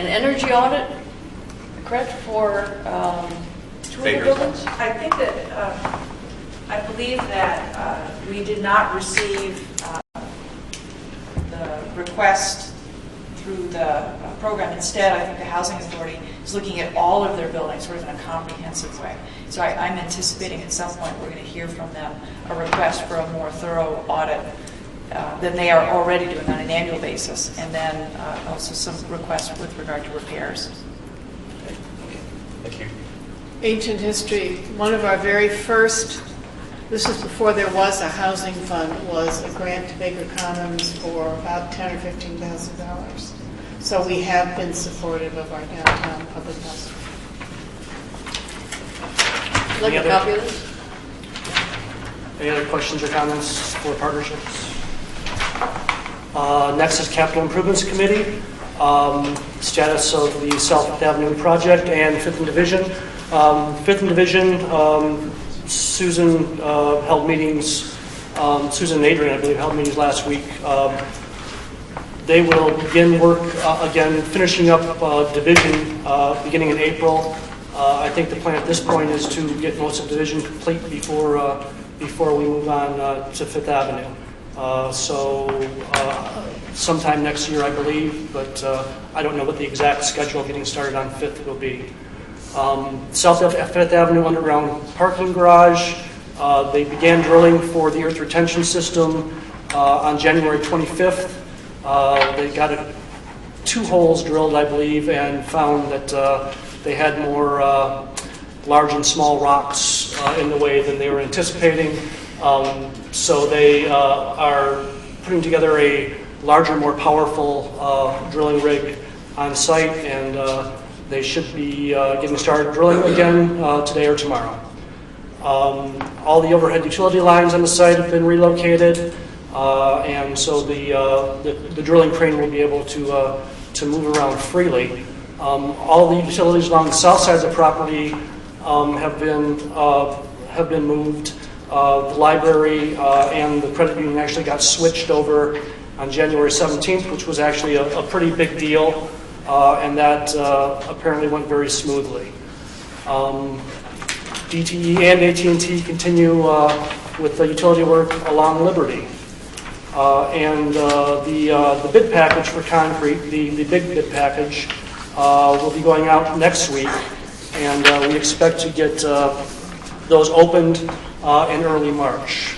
energy audit, correct, for two of the buildings? I think that, I believe that we did not receive the request through the program. Instead, I think the Housing Authority is looking at all of their buildings sort of in a comprehensive way. So I'm anticipating at some point we're going to hear from them a request for a more thorough audit than they are already doing on an annual basis, and then also some requests with regard to repairs. Thank you. Ancient history, one of our very first, this is before there was a housing fund, was a grant to Baker Commons for about $10,000 or $15,000. So we have been supportive of our downtown public housing. Like a copy of this? Any other questions or comments for partnerships? Next is Capital Improvements Committee. Status of the South Fifth Avenue project and Fifth and Division. Fifth and Division, Susan held meetings, Susan and Adrian, I believe, held meetings last week. They will begin work again, finishing up Division beginning in April. I think the plan at this point is to get most of Division complete before we move on to Fifth Avenue. Sometime next year, I believe, but I don't know what the exact schedule of getting started on Fifth will be. South of Fifth Avenue underground parking garage. They began drilling for the earth retention system on January 25th. They got 2 holes drilled, I believe, and found that they had more large and small rocks in the way than they were anticipating. So they are putting together a larger, more powerful drilling rig on site, and they should be getting started drilling again today or tomorrow. All the overhead utility lines on the site have been relocated, and so the drilling crane will be able to move around freely. All the utilities along the south side of the property have been moved. The library and the credit union actually got switched over on January 17th, which was actually a pretty big deal, and that apparently went very smoothly. DTE and AT&T continue with the utility work along Liberty. And the bid package for concrete, the big bid package, will be going out next week, and we expect to get those opened in early March.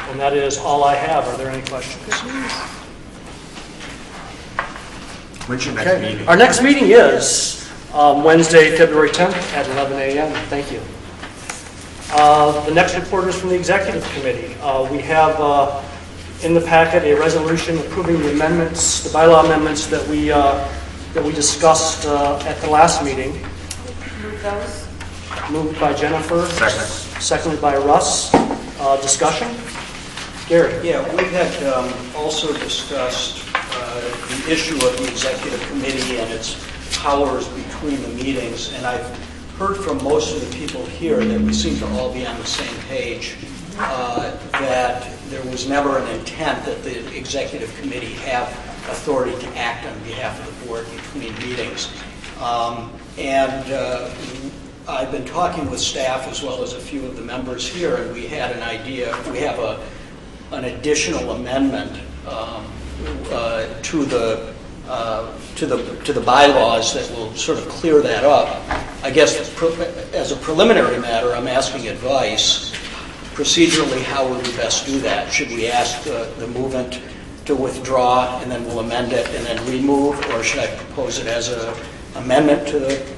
And that is all I have. Are there any questions? When's your next meeting? Our next meeting is Wednesday, February 10th at 11 a.m. Thank you. The next report is from the Executive Committee. We have in the packet a resolution approving the amendments, the bylaw amendments that we discussed at the last meeting. Move those. Moved by Jennifer. Second. Seconded by Russ. Discussion? Gary? Yeah, we had also discussed the issue of the Executive Committee and its powers between the meetings, and I've heard from most of the people here that we seem to all be on the same page, that there was never an intent that the Executive Committee have authority to act on behalf of the board between meetings. I've been talking with staff as well as a few of the members here, and we had an idea. We have an additional amendment to the bylaws that will sort of clear that up. I guess as a preliminary matter, I'm asking advice. Procedurally, how would we best do that? Should we ask the movement to withdraw and then we'll amend it and then remove, or should I propose it as an amendment to the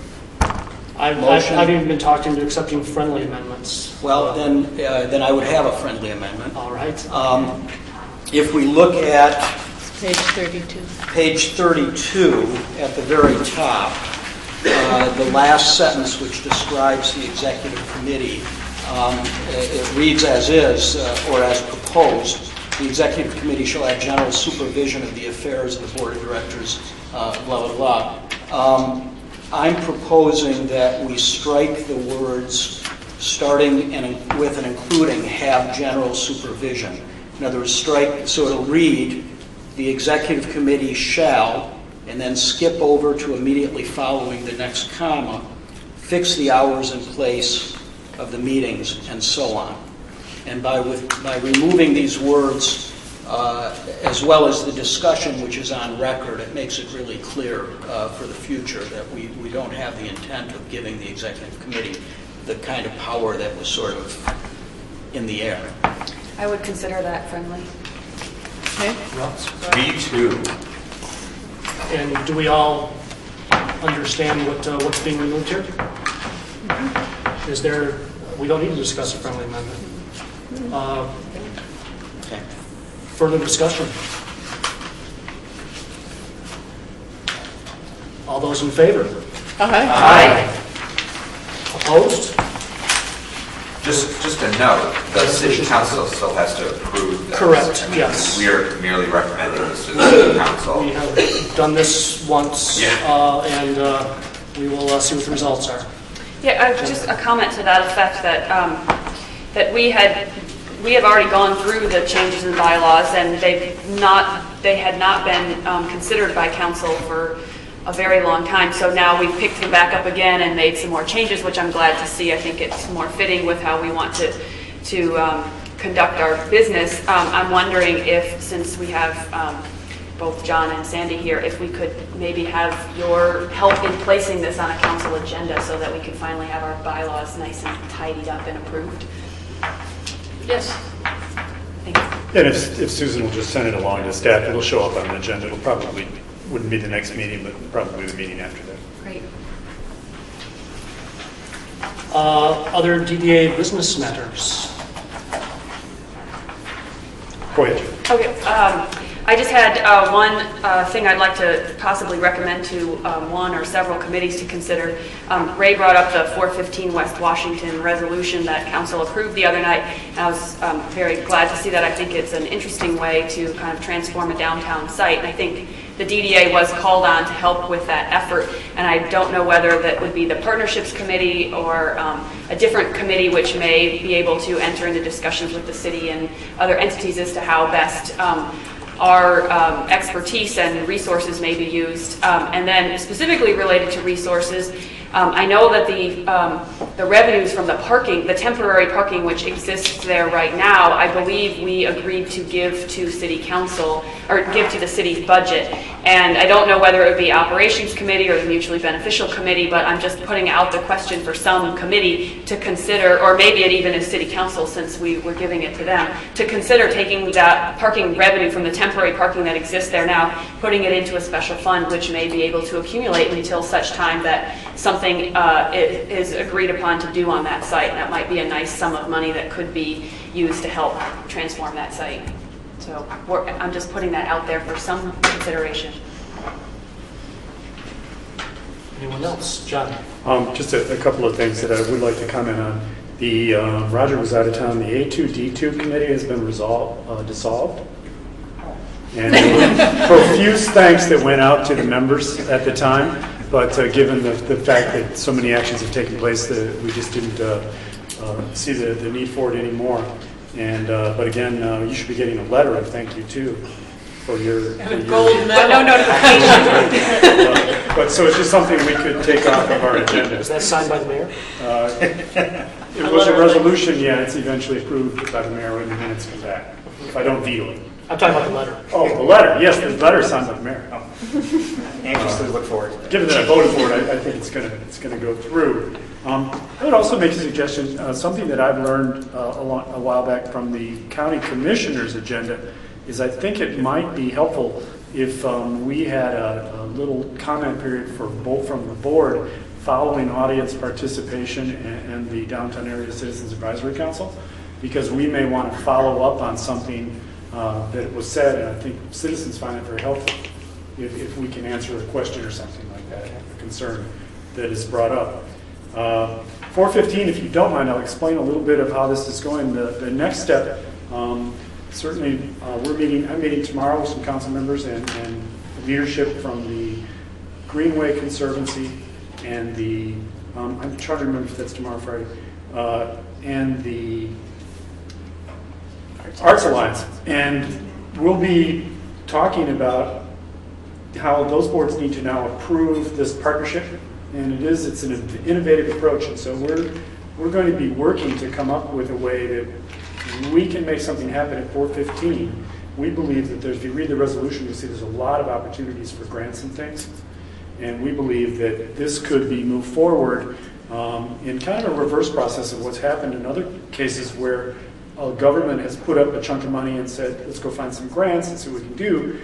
motion? I've even been talking to accepting friendly amendments. Well, then I would have a friendly amendment. All right. If we look at Page 32. page 32 at the very top, the last sentence which describes the executive committee, it reads as is, or as proposed. The executive committee shall have general supervision of the affairs of the board of directors, blah, blah, blah. I'm proposing that we strike the words starting with and including have general supervision. In other words, strike, so it'll read, the executive committee shall, and then skip over to immediately following the next comma, fix the hours and place of the meetings, and so on. And by removing these words, as well as the discussion which is on record, it makes it really clear for the future that we don't have the intent of giving the executive committee the kind of power that was sort of in the air. I would consider that friendly. Okay. Me too. And do we all understand what's being removed here? Is there? We don't need to discuss a friendly amendment. Okay. Further discussion? All those in favor? Aye. Opposed? Just a note, the city council still has to approve this. Correct, I mean, yes. We are merely recommending this to the city council. We have done this once, and we will see what the results are. Yeah, just a comment to that effect that that we have already gone through the changes in bylaws, and they had not been considered by council for a very long time. So now we've picked them back up again and made some more changes, which I'm glad to see. I think it's more fitting with how we want to conduct our business. I'm wondering if, since we have both John and Sandy here, if we could maybe have your help in placing this on a council agenda so that we can finally have our bylaws nice and tidied up and approved. Yes. Thank you. And if Susan will just send it along to staff, it'll show up on an agenda. It'll probably, wouldn't be the next meeting, but probably the meeting after that. Great. Other DDA business matters? Go ahead. Okay. I just had one thing I'd like to possibly recommend to one or several committees to consider. Ray brought up the 415 West Washington resolution that council approved the other night. And I was very glad to see that. I think it's an interesting way to kind of transform a downtown site. And I think the DDA was called on to help with that effort. And I don't know whether that would be the partnerships committee or a different committee which may be able to enter into discussions with the city and other entities as to how best our expertise and resources may be used. And then specifically related to resources, I know that the revenues from the parking, the temporary parking which exists there right now, I believe we agreed to give to city council, or give to the city's budget. And I don't know whether it would be operations committee or the mutually beneficial committee, but I'm just putting out the question for some committee to consider, or maybe it even is city council since we were giving it to them, to consider taking that parking revenue from the temporary parking that exists there now, putting it into a special fund which may be able to accumulate until such time that something is agreed upon to do on that site. And that might be a nice sum of money that could be used to help transform that site. So I'm just putting that out there for some consideration. Anyone else? John? Just a couple of things that I would like to comment on. The Roger was out of town. The A2D2 committee has been dissolved. And profuse thanks that went out to the members at the time. But given the fact that so many actions have taken place, we just didn't see the need for it anymore. And but again, you should be getting a letter of thank you too for your... And a gold medal. No notification. But so it's just something we could take off of our agenda. Is that signed by the mayor? It was a resolution, yeah, it's eventually approved by the mayor when the minutes come back, if I don't veto it. I'm talking about the letter. Oh, the letter, yes, the letter is signed by the mayor. Anxiously look forward to that. Given that I voted for it, I think it's going to go through. I would also make a suggestion, something that I've learned a while back from the county commissioner's agenda is I think it might be helpful if we had a little comment period for both from the board following audience participation and the Downtown Area Citizens Advisory Council, because we may want to follow up on something that was said, and I think citizens find it very helpful if we can answer a question or something like that, a concern that is brought up. 4:15, if you don't mind, I'll explain a little bit of how this is going. The next step, certainly, I'm meeting tomorrow with some council members and leadership from the Greenway Conservancy and the, I'm trying to remember if that's tomorrow, Friday, and the Arts Alliance. And we'll be talking about how those boards need to now approve this partnership. And it's an innovative approach. And so we're going to be working to come up with a way that we can make something happen at 4:15. We believe that if you read the resolution, you'll see there's a lot of opportunities for grants and things. And we believe that this could be moved forward in kind of a reverse process of what's happened in other cases where a government has put up a chunk of money and said, let's go find some grants and see what we can do.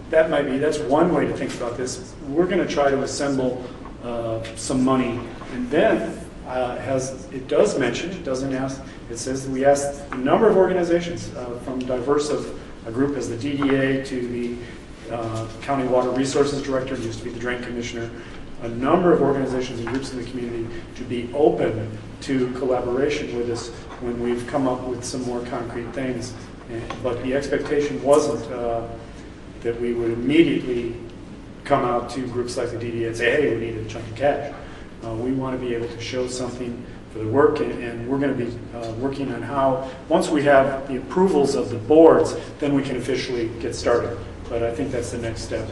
That's one way to think about this. We're going to try to assemble some money, and then it does mention, it doesn't ask, it says we asked a number of organizations from diverse of a group as the DDA to the County Water Resources Director, who used to be the Drain Commissioner, a number of organizations and groups in the community to be open to collaboration with us when we've come up with some more concrete things. But the expectation wasn't that we would immediately come out to groups like the DDA and say, hey, we need a chunk of cash. We want to be able to show something for the work, and we're going to be working on how, once we have the approvals of the boards, then we can officially get started. But I think that's the next step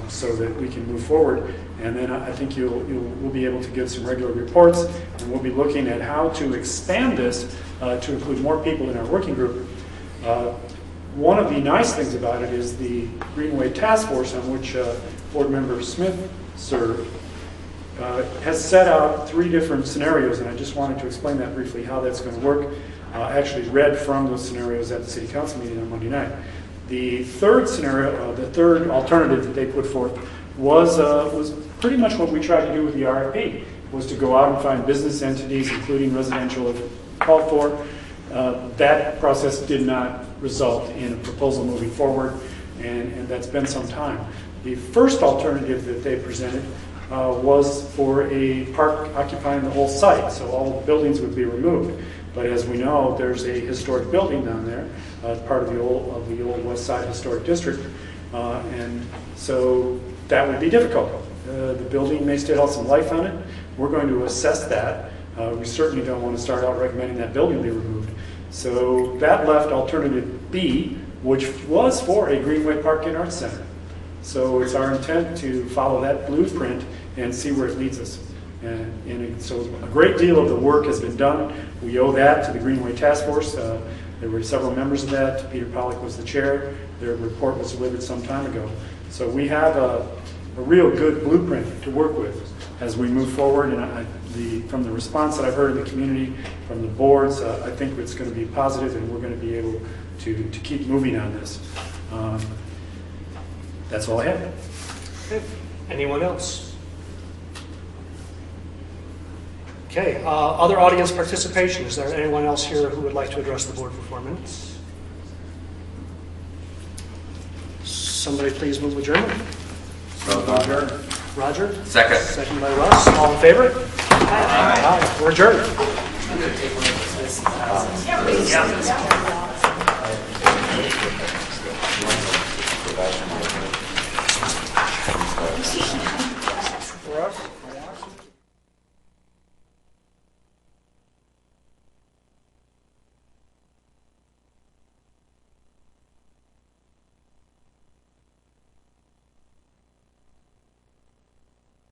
so that we can move forward. And then I think we'll be able to give some regular reports, and we'll be looking at how to expand this to include more people in our working group. One of the nice things about it is the Greenway Task Force, on which Board Member Smith served, has set out 3 different scenarios, and I just wanted to explain that briefly, how that's going to work. Actually read from those scenarios at the City Council meeting on Monday night. The third scenario, the third alternative that they put forth was pretty much what we tried to do with the RFP, was to go out and find business entities, including residential, if called for. That process did not result in a proposal moving forward, and that's been some time. The first alternative that they presented was for a park occupying the whole site, so all the buildings would be removed. But as we know, there's a historic building down there, part of the old West Side Historic District, and so that would be difficult. The building may still have some life on it. We're going to assess that. We certainly don't want to start out recommending that building be removed. So that left alternative B, which was for a Greenway Park and Arts Center. So it's our intent to follow that blueprint and see where it leads us. And so a great deal of the work has been done. We owe that to the Greenway Task Force. There were several members of that. Peter Pollack was the chair. Their report was delivered some time ago. So we have a real good blueprint to work with as we move forward. And from the response that I've heard in the community, from the boards, I think it's going to be positive, and we're going to be able to keep moving on this. That's all I have. Okay. Anyone else? Okay, other audience participation. Is there anyone else here who would like to address the board for 4 minutes? Somebody please move adjournment. Roger. Roger? Second. Second by Russ. All in favor? Aye. Aye. We're adjourned. Yeah.